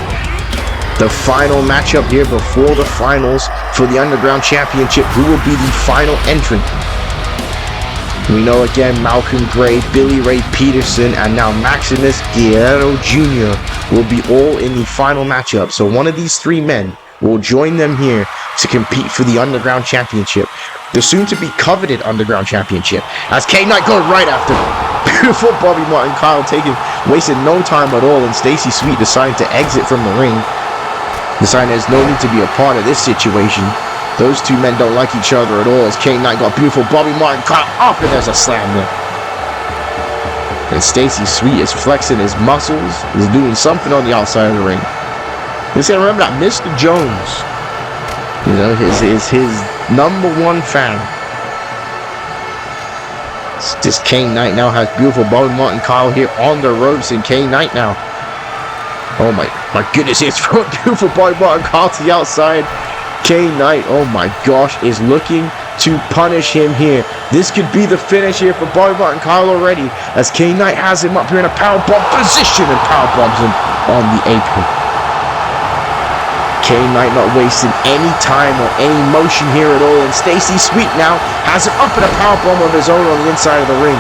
The final matchup here before the finals for the Underground Championship. Who will be the final entrant? We know again Malcolm Gray, Billy Ray Peterson, and now Maximus Guerrero Jr. will be all in the final matchup. So one of these three men will join them here to compete for the Underground Championship. The soon-to-be coveted Underground Championship. As Kane Knight goes right after him. Beautiful Bobby Martin Kyle taking wasted no time at all, and Stacy Sweet decided to exit from the ring. Decided there's no need to be a part of this situation. Those two men don't like each other at all, as Kane Knight got beautiful Bobby Martin caught up, and there's a slam there. And Stacy Sweet is flexing his muscles, is doing something on the outside of the ring. You see, remember that Mr. Jones, you know, his number one fan. This Kane Knight now has beautiful Bobby Martin Kyle here on the ropes, and Kane Knight now. Oh my goodness, he's throwing beautiful Bobby Martin Kyle to the outside. Kane Knight, oh my gosh, is looking to punish him here. This could be the finish here for Bobby Martin Kyle already, as Kane Knight has him up here in a powerbomb position and powerbombs him on the apron. Kane Knight not wasting any time or any motion here at all, and Stacy Sweet now has him up in a powerbomb of his own on the inside of the ring.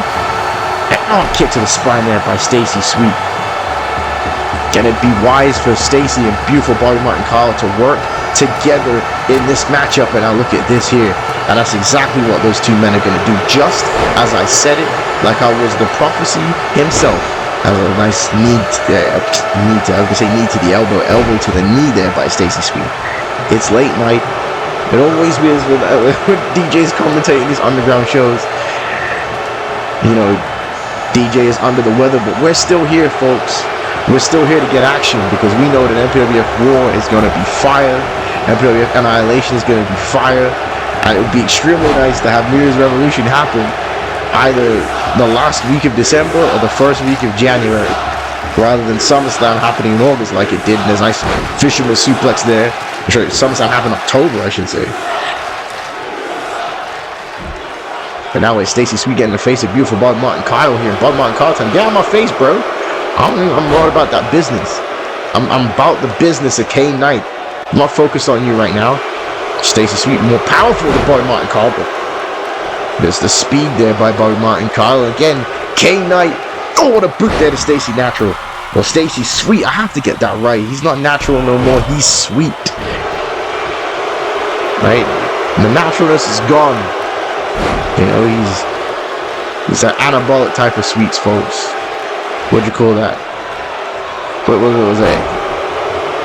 And kick to the spine there by Stacy Sweet. Can it be wise for Stacy and beautiful Bobby Martin Kyle to work together in this matchup? And now look at this here, and that's exactly what those two men are going to do, just as I said it, like I was the prophecy himself. That was a nice knee to the elbow, elbow to the knee there by Stacy Sweet. It's late night. It always is with DJs commentating these underground shows. You know, DJ is under the weather, but we're still here, folks. We're still here to get action, because we know that MPWF War is going to be fire. MPWF Annihilation is going to be fire. And it would be extremely nice to have New Year's Revolution happen either the last week of December or the first week of January, rather than SummerSlam happening in August like it did. And there's a nice fisherman suplex there. I'm sure SummerSlam happened in October, I should say. But now it's Stacy Sweet getting in the face of beautiful Bobby Martin Kyle here. Bobby Martin Kyle time, get out of my face, bro. I'm worried about that business. I'm about the business of Kane Knight. I'm not focused on you right now. Stacy Sweet more powerful than Bobby Martin Kyle, but there's the speed there by Bobby Martin Kyle. Again, Kane Knight. Oh, what a boot there to Stacy Natural. Well, Stacy Sweet, I have to get that right. He's not natural no more. He's sweet. Right? And the naturalness is gone. You know, he's that anabolic type of sweets, folks. What'd you call that? What was that?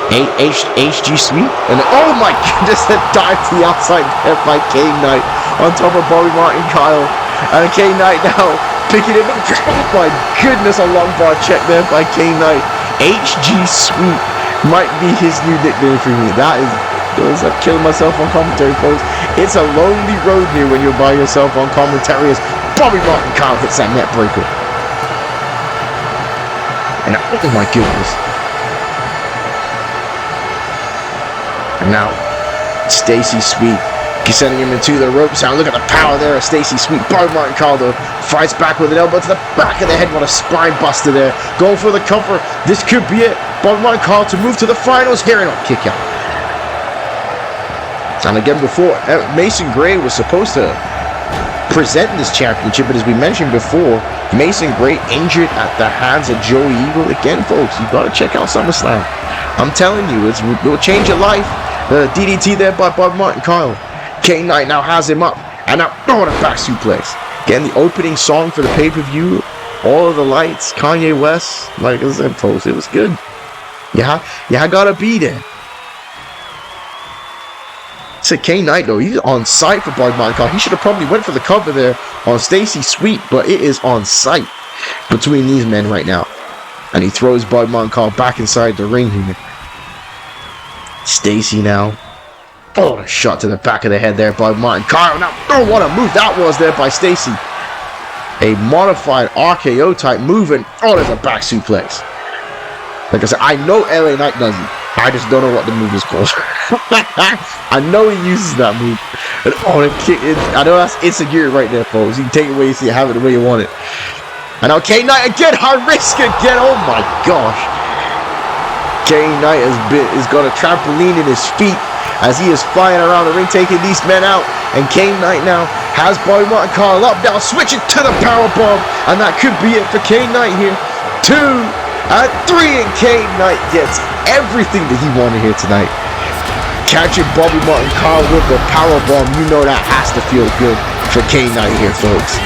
HG Sweet? And oh my goodness, that dive to the outside there by Kane Knight on top of Bobby Martin Kyle. And Kane Knight now picking it up. Oh my goodness, a long bar check there by Kane Knight. HG Sweet might be his new nickname for me. That is I'm killing myself on commentary, folks. It's a lonely road here when you're by yourself on commentary, as Bobby Martin Kyle hits that net breaker. And oh my goodness. And now Stacy Sweet sending him into the ropes. Now look at the power there of Stacy Sweet. Bobby Martin Kyle though fights back with an elbow to the back of the head. What a spine buster there. Going for the cover. This could be it. Bobby Martin Kyle to move to the finals here, and a kick out. And again, before, Mason Gray was supposed to present this championship, but as we mentioned before, Mason Gray injured at the hands of Joey Eagle. Again, folks, you got to check out SummerSlam. I'm telling you, it will change your life. The DDT there by Bobby Martin Kyle. Kane Knight now has him up, and now what a back suplex. Again, the opening song for the pay-per-view, all of the lights, Kanye West, like I said, folks, it was good. Yeah, I gotta be there. So Kane Knight though, he's on site for Bobby Martin Kyle. He should have probably went for the cover there on Stacy Sweet, but it is on site between these men right now. And he throws Bobby Martin Kyle back inside the ring here. Stacy now. Oh, a shot to the back of the head there by Martin Kyle. Now, oh, what a move that was there by Stacy. A modified RKO type move, and oh, there's a back suplex. Like I said, I know LA Knight does it. I just don't know what the move is called. I know he uses that move. And oh, the kick! I know that's insecure right there, folks. You can take it away, you see, have it the way you want it. And now Kane Knight again, high risk again. Oh my gosh! Kane Knight has got a trampoline in his feet as he is flying around the ring, taking these men out. And Kane Knight now has Bobby Martin Kyle up, now switching to the powerbomb, and that could be it for Kane Knight here. 2 and 3, and Kane Knight gets everything that he wanted here tonight. Catching Bobby Martin Kyle with the powerbomb, you know that has to feel good for Kane Knight here, folks.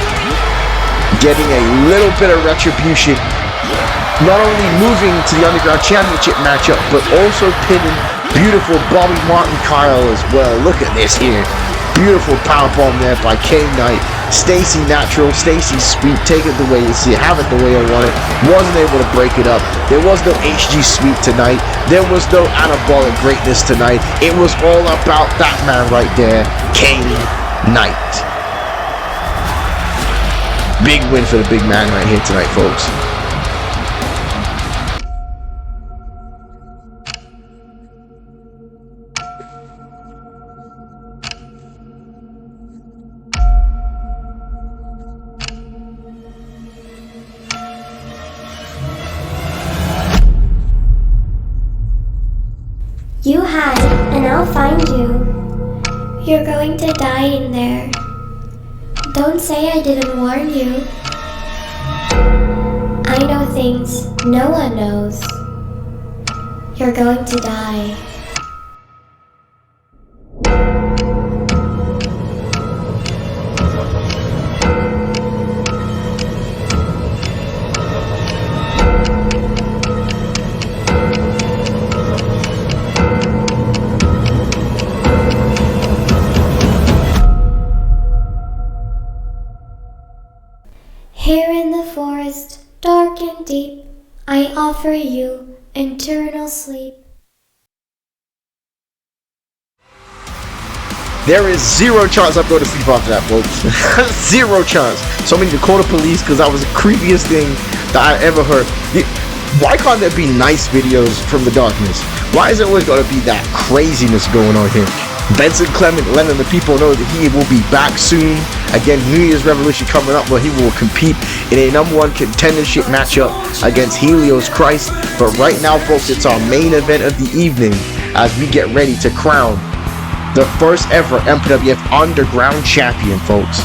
Getting a little bit of retribution not only moving to the Underground Championship matchup, but also pinning beautiful Bobby Martin Kyle as well. Look at this here. Beautiful powerbomb there by K-Knight. Stacy natural, Stacy sweep, take it the way you see it, have it the way I want it. Wasn't able to break it up. There was no HG sweep tonight. There was no anabolic greatness tonight. It was all about that man right there, K-Knight. Big win for the big man right here tonight, folks. You hide, and I'll find you. You're going to die in there. Don't say I didn't warn you. I know things no one knows. You're going to die. Here in the forest, dark and deep, I offer you eternal sleep. There is zero chance I'm going to sleep after that, folks. Zero chance. So I'm going to call the police because that was the creepiest thing that I ever heard. Why can't there be nice videos from the darkness? Why is it always got to be that craziness going on here? Benson Clement letting the people know that he will be back soon. Again, New Year's Revolution coming up where he will compete in a #1 contendership matchup against Helios Christ. But right now, folks, it's our main event of the evening as we get ready to crown the first ever MPWF Underground Champion, folks.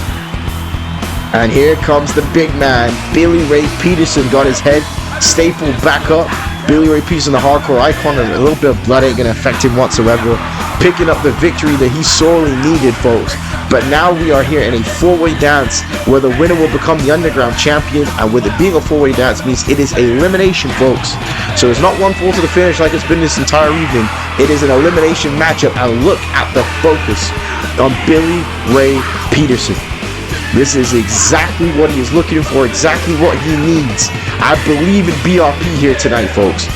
And here comes the big man. Billy Ray Peterson got his head stapled back up. Billy Ray Peterson, the hardcore icon, and a little bit of blood ain't gonna affect him whatsoever. Picking up the victory that he sorely needed, folks. But now we are here in a four-way dance where the winner will become the Underground Champion, and with it being a four-way dance means it is elimination, folks. So it's not one fall to the finish like it's been this entire evening. It is an elimination matchup, and look at the focus on Billy Ray Peterson. This is exactly what he is looking for, exactly what he needs. I believe in BRP here tonight, folks.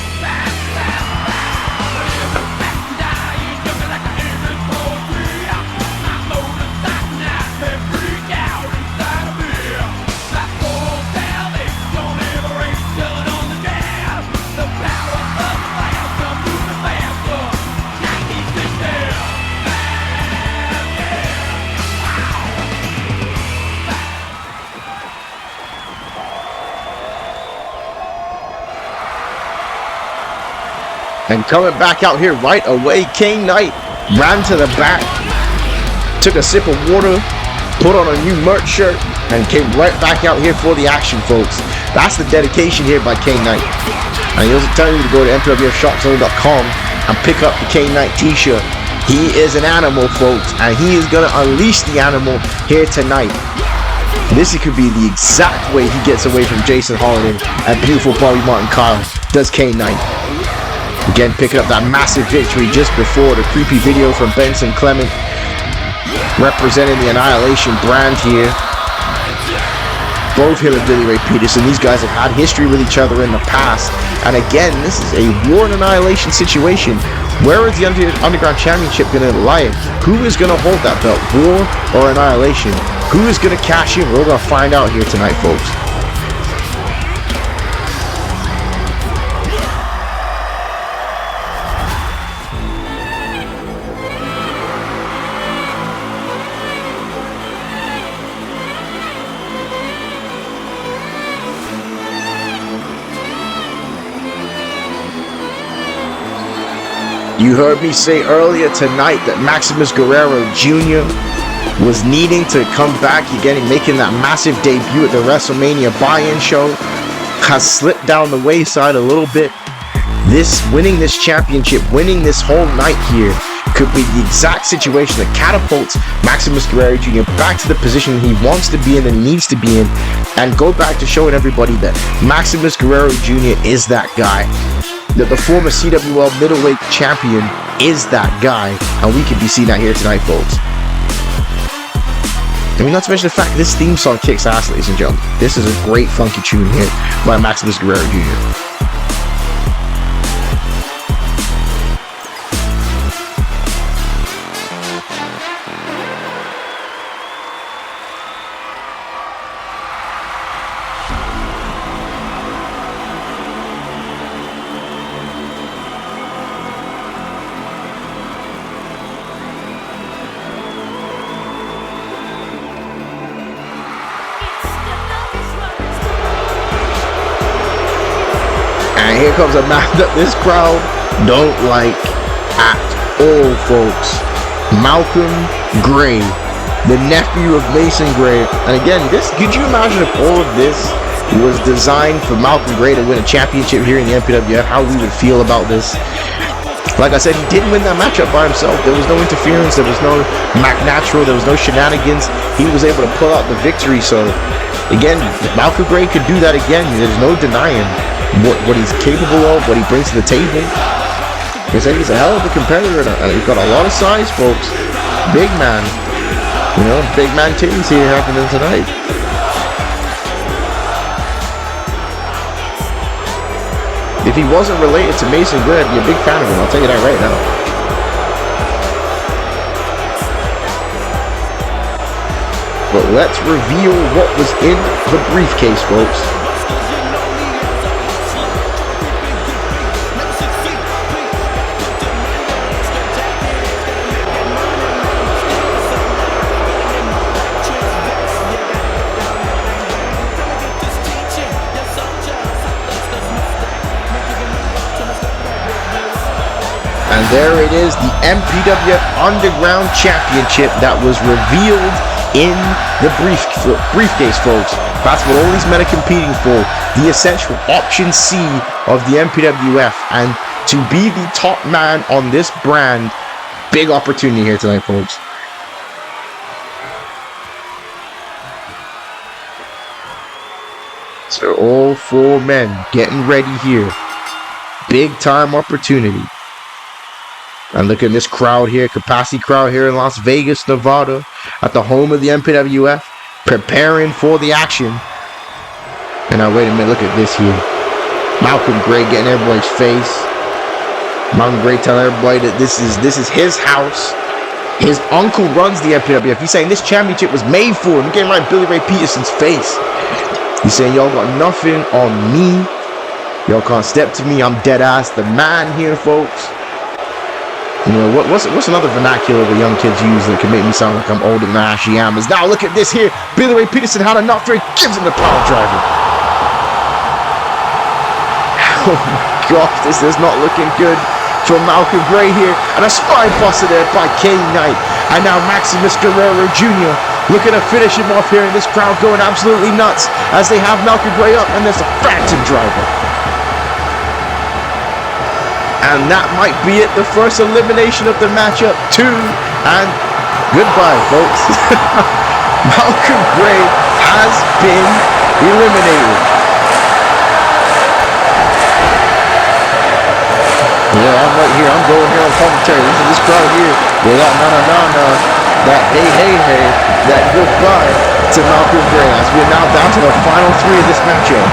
And coming back out here right away, K-Knight ran to the back, took a sip of water, put on a new merch shirt, and came right back out here for the action, folks. That's the dedication here by K-Knight. And he also telling you to go to MPWFshopzone.com and pick up the K-Knight t-shirt. He is an animal, folks, and he is going to unleash the animal here tonight. This could be the exact way he gets away from Jason Holiday and beautiful Bobby Martin Kyle does K-Knight. Again, picking up that massive victory just before the creepy video from Benson Clement, representing the Annihilation brand here. Both him and Billy Ray Peterson, these guys have had history with each other in the past. And again, this is a War and Annihilation situation. Where is the Underground Championship going to lie? Who is going to hold that belt? War or Annihilation? Who is going to cash in? We're going to find out here tonight, folks. You heard me say earlier tonight that Maximus Guerrero Jr. was needing to come back again and making that massive debut at the WrestleMania buy-in show. Has slipped down the wayside a little bit. Winning this championship, winning this whole night here, could be the exact situation that catapults Maximus Guerrero Jr. back to the position he wants to be in and needs to be in, and go back to showing everybody that Maximus Guerrero Jr. is that guy, that the former CWL middleweight champion is that guy, and we can be seeing that here tonight, folks. I mean, not to mention the fact this theme song kicks ass, ladies and gentlemen. This is a great funky tune here by Maximus Guerrero Jr. And here comes a match that this crowd don't like at all, folks. Malcolm Gray, the nephew of Mason Gray. And again, could you imagine if all of this was designed for Malcolm Gray to win a championship here in the MPWF, how we would feel about this? Like I said, he didn't win that matchup by himself. There was no interference, there was no natural, there was no shenanigans. He was able to pull out the victory. So again, if Malcolm Gray could do that again, there's no denying what he's capable of, what he brings to the table. Like I said, he's a hell of a competitor, and he's got a lot of size, folks. Big man. You know, big man titties here happening tonight. If he wasn't related to Mason Gray, I'd be a big fan of him, I'll tell you that right now. But let's reveal what was in the briefcase, folks. And there it is, the MPWF Underground Championship that was revealed in the briefcase, folks. That's what all these men are competing for. The essential option C of the MPWF. And to be the top man on this brand, big opportunity here tonight, folks. So all four men getting ready here. Big time opportunity. And look at this crowd here, capacity crowd here in Las Vegas, Nevada, at the home of the MPWF, preparing for the action. And now wait a minute, look at this here. Malcolm Gray getting everybody's face. Malcolm Gray telling everybody that this is his house. His uncle runs the MPWF. He's saying this championship was made for him. Getting right Billy Ray Peterson's face. He's saying y'all got nothing on me. Y'all can't step to me. I'm dead ass the man here, folks. You know, what's another vernacular that young kids use that can make me sound like I'm older than I actually am? Is now look at this here. Billy Ray Peterson had a knock for it, gives him the power driver. Oh my gosh, this is not looking good for Malcolm Gray here. And a spine buster there by Kane Knight. And now Maximus Guerrero Jr. looking to finish him off here, and this crowd going absolutely nuts as they have Malcolm Gray up, and there's a phantom driver. And that might be it, the first elimination of the matchup, too. And goodbye, folks. Malcolm Gray has been eliminated. Yeah, I'm right here. I'm going here on commentary. Listen to this crowd here. They got na-na-na-na, that hey-hey-hey, that goodbye to Malcolm Gray as we're now down to the final three of this matchup.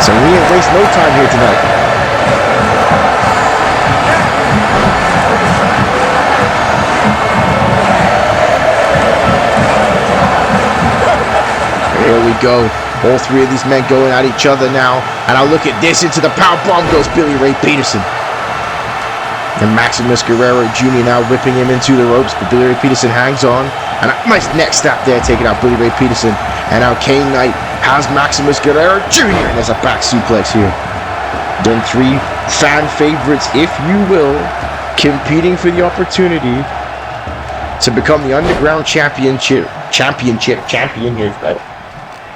So we ain't waste no time here tonight. Here we go. All three of these men going at each other now. And I'll look at this. Into the power bomb goes Billy Ray Peterson. And Maximus Guerrero Jr. now whipping him into the ropes. But Billy Ray Peterson hangs on. And nice next step there, taking out Billy Ray Peterson. And now Kane Knight has Maximus Guerrero Jr. And there's a back suplex here. Then three fan favorites, if you will, competing for the opportunity to become the Underground champion here.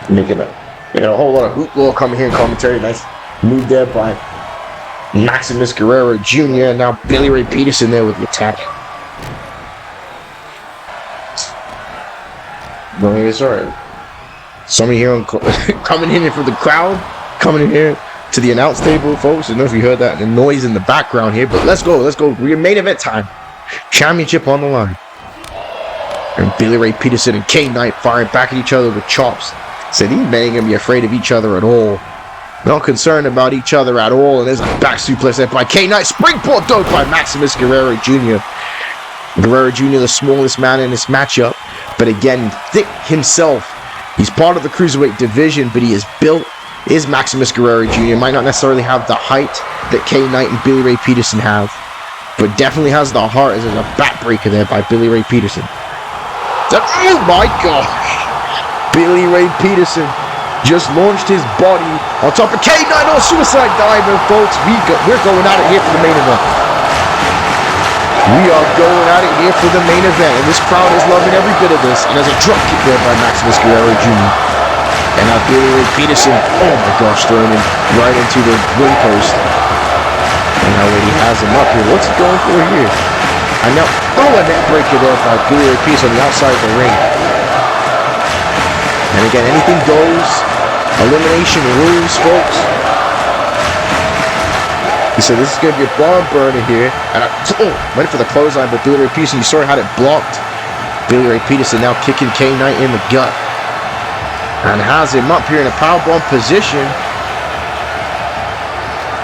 Making a whole lot of hoopball coming here in commentary. Nice move there by Maximus Guerrero Jr. Now Billy Ray Peterson there with the attack. No, it's alright. Somebody here coming in for the crowd, coming in here to the announce table, folks. I don't know if you heard that, the noise in the background here, but let's go. We're main event time. Championship on the line. And Billy Ray Peterson and K-Knight firing back at each other with chops. So these men ain't gonna be afraid of each other at all. Not concerned about each other at all. And there's a back suplex there by K-Knight. Springboard dunk by Maximus Guerrero Jr. Guerrero Jr., the smallest man in this matchup. But again, thick himself. He's part of the cruiserweight division, but he is built. Is Maximus Guerrero Jr. Might not necessarily have the height that K-Knight and Billy Ray Peterson have, but definitely has the heart, as there's a backbreaker there by Billy Ray Peterson. Oh my gosh! Billy Ray Peterson just launched his body on top of K-Knight on suicide diver, folks. We're going at it here for the main event. We are going at it here for the main event, and this crowd is loving every bit of this. And there's a drop kick there by Maximus Guerrero Jr. And now Billy Ray Peterson, oh my gosh, throwing him right into the ring post. And now when he has him up here, what's he going for here? And now, a neck breaker there by Billy Ray Peterson on the outside of the ring. And again, anything goes. Elimination rules, folks. He said this is going to be a barn burner here. And went for the clothesline, but Billy Ray Peterson, you saw how it blocked. Billy Ray Peterson now kicking K-Knight in the gut. And has him up here in a powerbomb position.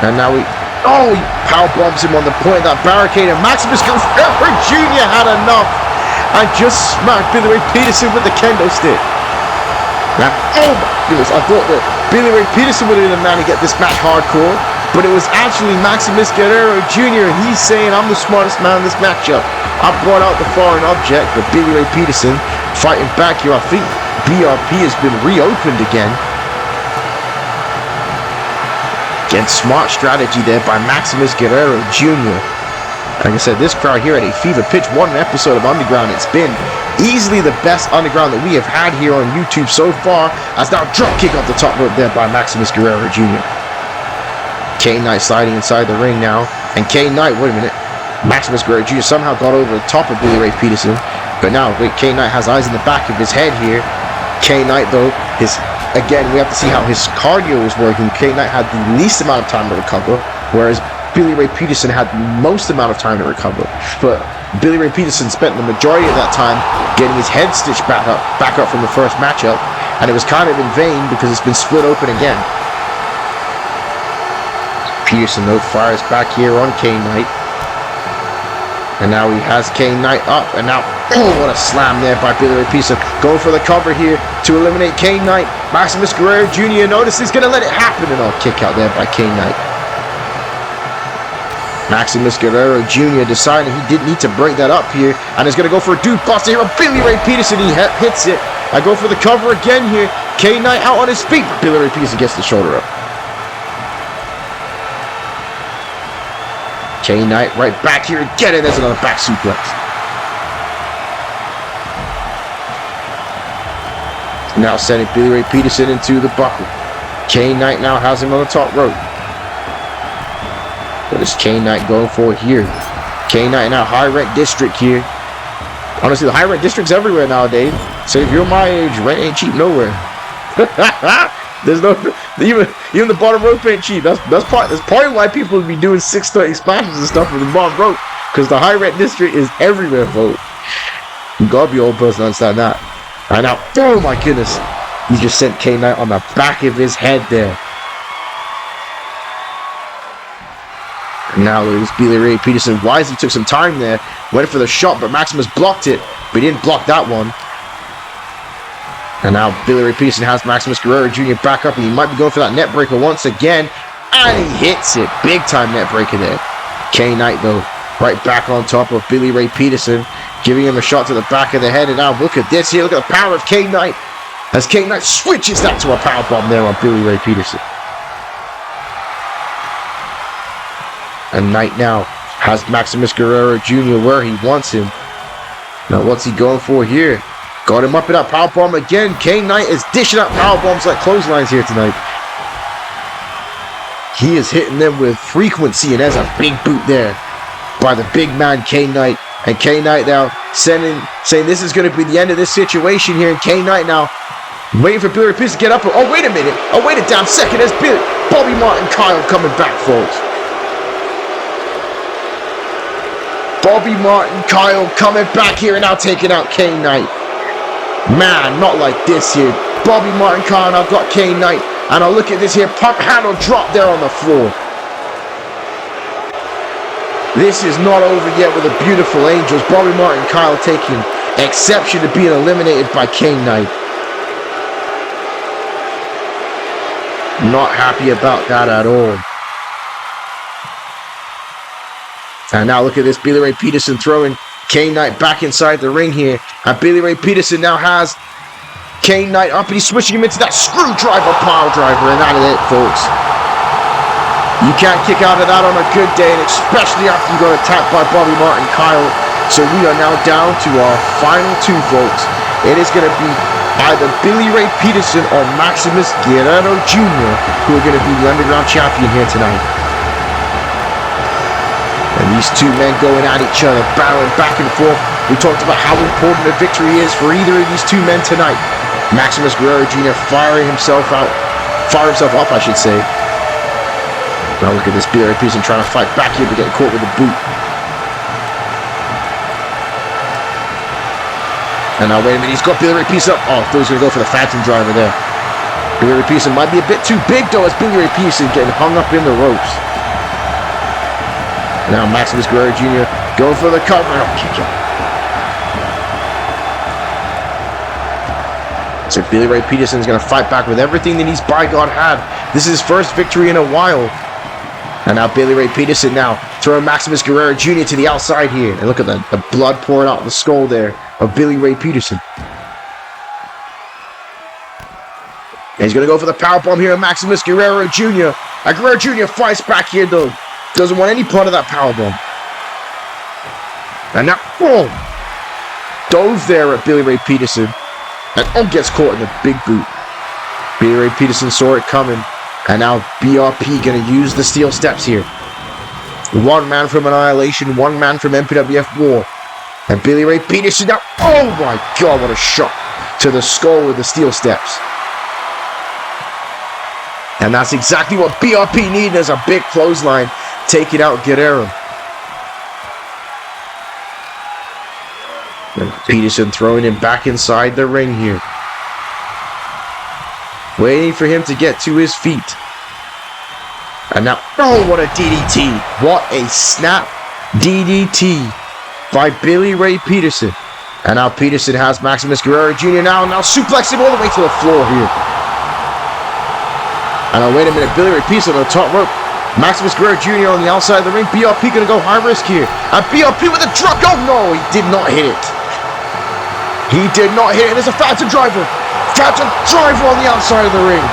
And now he powerbombs him on the point of that barricade. And Maximus Guerrero Jr. had enough. And just smacked Billy Ray Peterson with the kendo stick. Now, oh my goodness, I thought that Billy Ray Peterson would have been the man to get this match hardcore. But it was actually Maximus Guerrero Jr. And he's saying, I'm the smartest man in this matchup. I brought out the foreign object. But Billy Ray Peterson fighting back here. I think BRP has been reopened again. Again, smart strategy there by Maximus Guerrero Jr. Like I said, this crowd here at a fever pitch. What an episode of Underground it's been. Easily the best Underground that we have had here on YouTube so far. As now drop kick off the top rope there by Maximus Guerrero Jr. K-Knight sliding inside the ring now. And K-Knight, wait a minute. Maximus Guerrero Jr. somehow got over the top of Billy Ray Peterson. But now, K-Knight has eyes in the back of his head here. K-Knight, though, again, we have to see how his cardio is working. K-Knight had the least amount of time to recover, whereas Billy Ray Peterson had the most amount of time to recover. But Billy Ray Peterson spent the majority of that time getting his head stitched back up from the first matchup, and it was kind of in vain because it's been split open again. Peterson, though, fires back here on K-Knight. And now he has K-Knight up, and now, what a slam there by Billy Ray Peterson. Going for the cover here to eliminate K-Knight. Maximus Guerrero Jr. notice he's going to let it happen, and kick out there by K-Knight. Maximus Guerrero Jr. deciding he didn't need to break that up here, and is going to go for a Duke Buster here on Billy Ray Peterson. He hits it. I go for the cover again here. K-Knight out on his feet. Billy Ray Peterson gets the shoulder up. K-Knight right back here again, and there's another back suplex. Now sending Billy Ray Peterson into the buckle. K-Knight now has him on the top rope. What is K-Knight going for here? K-Knight now high rent district here. Honestly, the high rent district's everywhere nowadays. So if you're my age, rent ain't cheap nowhere. There's no even the bottom rope ain't cheap. That's probably why people would be doing 6-star expansions and stuff for the bottom rope, because the high rent district is everywhere, folks. You gotta be an old person to understand that. Right now, oh my goodness, he just sent K-Knight on the back of his head there. And now there's Billy Ray Peterson. Wisely took some time there, went for the shot, but Maximus blocked it, but he didn't block that one. And now Billy Ray Peterson has Maximus Guerrero Jr. back up, and he might be going for that net breaker once again. And he hits it. Big time net breaker there. K-Knight, though, right back on top of Billy Ray Peterson, giving him a shot to the back of the head. And now look at this here. Look at the power of K-Knight. As K-Knight switches that to a powerbomb there on Billy Ray Peterson. And Knight now has Maximus Guerrero Jr. where he wants him. Now what's he going for here? Got him up in that powerbomb again. K-Knight is dishing out powerbombs like clotheslines here tonight. He is hitting them with frequency, and there's a big boot there by the big man K-Knight. And K-Knight now saying this is going to be the end of this situation here. And K-Knight now waiting for Billy Ray Peterson to get up. Oh, wait a minute. Oh, wait a damn second. There's Bobby Martin Kyle coming back, folks. Bobby Martin Kyle coming back here and now taking out K-Knight. Man, not like this here. Bobby Martin Kyle now got K-Knight. And I'll look at this here. Pump handle drop there on the floor. This is not over yet with the beautiful Angels. Bobby Martin Kyle taking exception to being eliminated by K-Knight. Not happy about that at all. And now look at this. Billy Ray Peterson throwing K-Knight back inside the ring here. And Billy Ray Peterson now has K-Knight up, and he's switching him into that screwdriver pile driver, and that is it, folks. You can't kick out of that on a good day, and especially after you got attacked by Bobby Martin Kyle. So we are now down to our final two, folks. It is going to be either Billy Ray Peterson or Maximus Guerrero Jr. who are going to be the Underground Champion here tonight. And these two men going at each other, battling back and forth. We talked about how important a victory is for either of these two men tonight. Maximus Guerrero Jr. firing himself up, I should say. Now look at this, Billy Ray Peterson trying to fight back here, but getting caught with the boot. And now wait a minute, he's got Billy Ray Peterson up. Oh, I thought he was going to go for the Phantom Driver there. Billy Ray Peterson might be a bit too big though, as Billy Ray Peterson getting hung up in the ropes. Now Maximus Guerrero Jr. going for the cover. Oh, kick him. So Billy Ray Peterson is going to fight back with everything that he's by God had. This is his first victory in a while. And now Billy Ray Peterson now throwing Maximus Guerrero Jr. to the outside here. And look at that, the blood pouring out of the skull there of Billy Ray Peterson. And he's going to go for the powerbomb here of Maximus Guerrero Jr. And Guerrero Jr. fights back here though. Doesn't want any part of that powerbomb. And now, boom! Dove there at Billy Ray Peterson. And gets caught in the big boot. Billy Ray Peterson saw it coming. And now BRP going to use the steel steps here. One man from Annihilation, one man from MPWF War. And Billy Ray Peterson now, oh my God, what a shot to the skull with the steel steps. And that's exactly what BRP needed as a big clothesline, taking out Guerrero. And Peterson throwing him back inside the ring here. Waiting for him to get to his feet. And now, oh, what a DDT. What a snap DDT by Billy Ray Peterson. And now Peterson has Maximus Guerrero Jr. now suplex him all the way to the floor here. And now, wait a minute, Billy Ray Peterson on the top rope. Maximus Guerrero Jr. on the outside of the ring. BRP going to go high risk here. And BRP with a drop. Oh no, he did not hit it. He did not hit it. There's a Phantom Driver. Phantom Driver on the outside of the ring.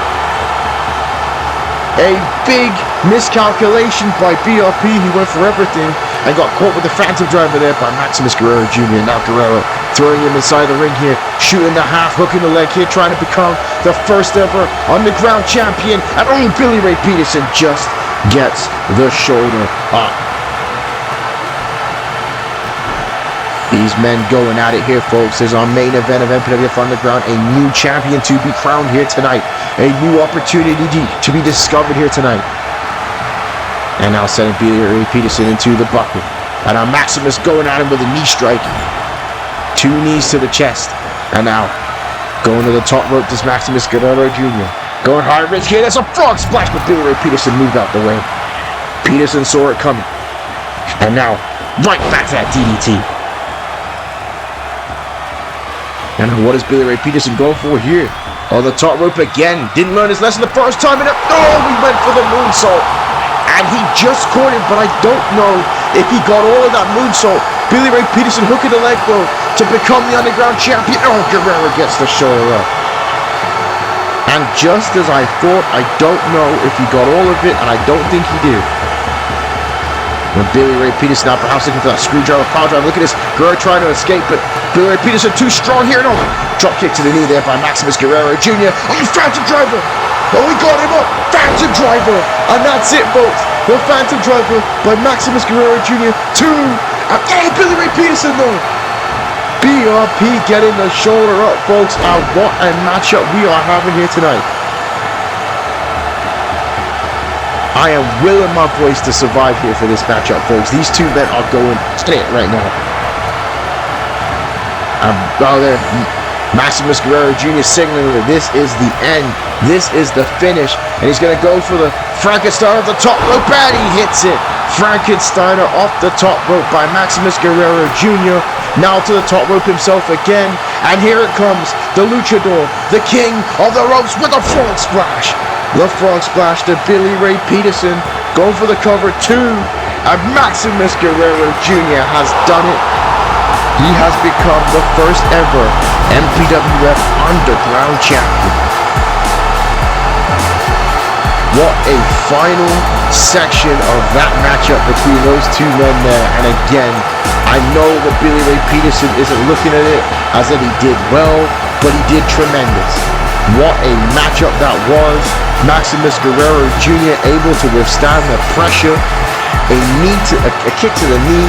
A big miscalculation by BRP. He went for everything and got caught with the Phantom Driver there by Maximus Guerrero Jr. Now Guerrero throwing him inside the ring here, shooting the half, hooking the leg here, trying to become the first ever Underground Champion. And only Billy Ray Peterson just gets the shoulder up. These men going at it here, folks. There's our main event of MPWF Underground. A new champion to be crowned here tonight. A new opportunity to be discovered here tonight. And now sending Billy Ray Peterson into the bucket. And now Maximus going at him with a knee strike. 2 knees to the chest. And now going to the top rope is Maximus Guerrero Jr. Going high risk here. There's a frog splash, but Billy Ray Peterson moved out the way. Peterson saw it coming. And now right back to that DDT. And what is Billy Ray Peterson going for here? On the top rope again. Didn't learn his lesson the first time. And he went for the moonsault. And he just caught him, but I don't know if he got all of that moonsault. Billy Ray Peterson hooking the leg though to become the Underground Champion. Oh, Guerrero gets the shoulder up. And just as I thought, I don't know if he got all of it, and I don't think he did. When Billy Ray Peterson now perhaps looking for that screwdriver, power driver. Look at this, Guerrero trying to escape, but Billy Ray Peterson too strong here. No, drop kick to the knee there by Maximus Guerrero Jr. Oh, Phantom Driver! Oh, we got him up. Phantom Driver. And that's it, folks. The Phantom Driver by Maximus Guerrero Jr. 2. And oh, Billy Ray Peterson, though. BRP getting the shoulder up, folks. And what a matchup we are having here tonight. I am willing my voice to survive here for this matchup, folks. These two men are going straight right now. There, Maximus Guerrero Jr. signaling that this is the end. This is the finish. And he's going to go for the Frankenstein off the top rope, and he hits it. Frankensteiner off the top rope by Maximus Guerrero Jr. Now to the top rope himself again. And here it comes, the luchador, the king of the ropes with a frog splash. The frog splash to Billy Ray Peterson. Going for the cover 2. And Maximus Guerrero Jr. has done it. He has become the first ever MPWF Underground Champion. What a final section of that matchup between those two men there. And again, I know that Billy Ray Peterson isn't looking at it as that he did well, but he did tremendous. What a matchup that was. Maximus Guerrero Jr. able to withstand the pressure. A kick to the knee,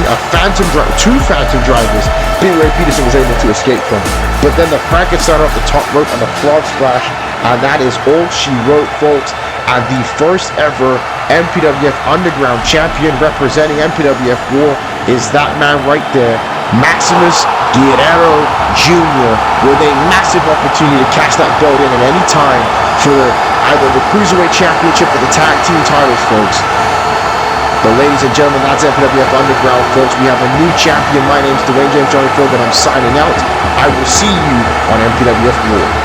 two phantom drivers Billy Ray Peterson was able to escape from. But then the Frankenstein off the top rope and the frog splash, and that is all she wrote, folks. And the first ever MPWF Underground Champion representing MPWF War is that man right there, Maximus Guerrero Jr. with a massive opportunity to catch that belt in at any time for either the Cruiserweight Championship or the Tag Team titles, folks. But ladies and gentlemen, that's MPWF Underground, folks. We have a new champion. My name's Dwayne James Johnny Field, and I'm signing out. I will see you on MPWF War.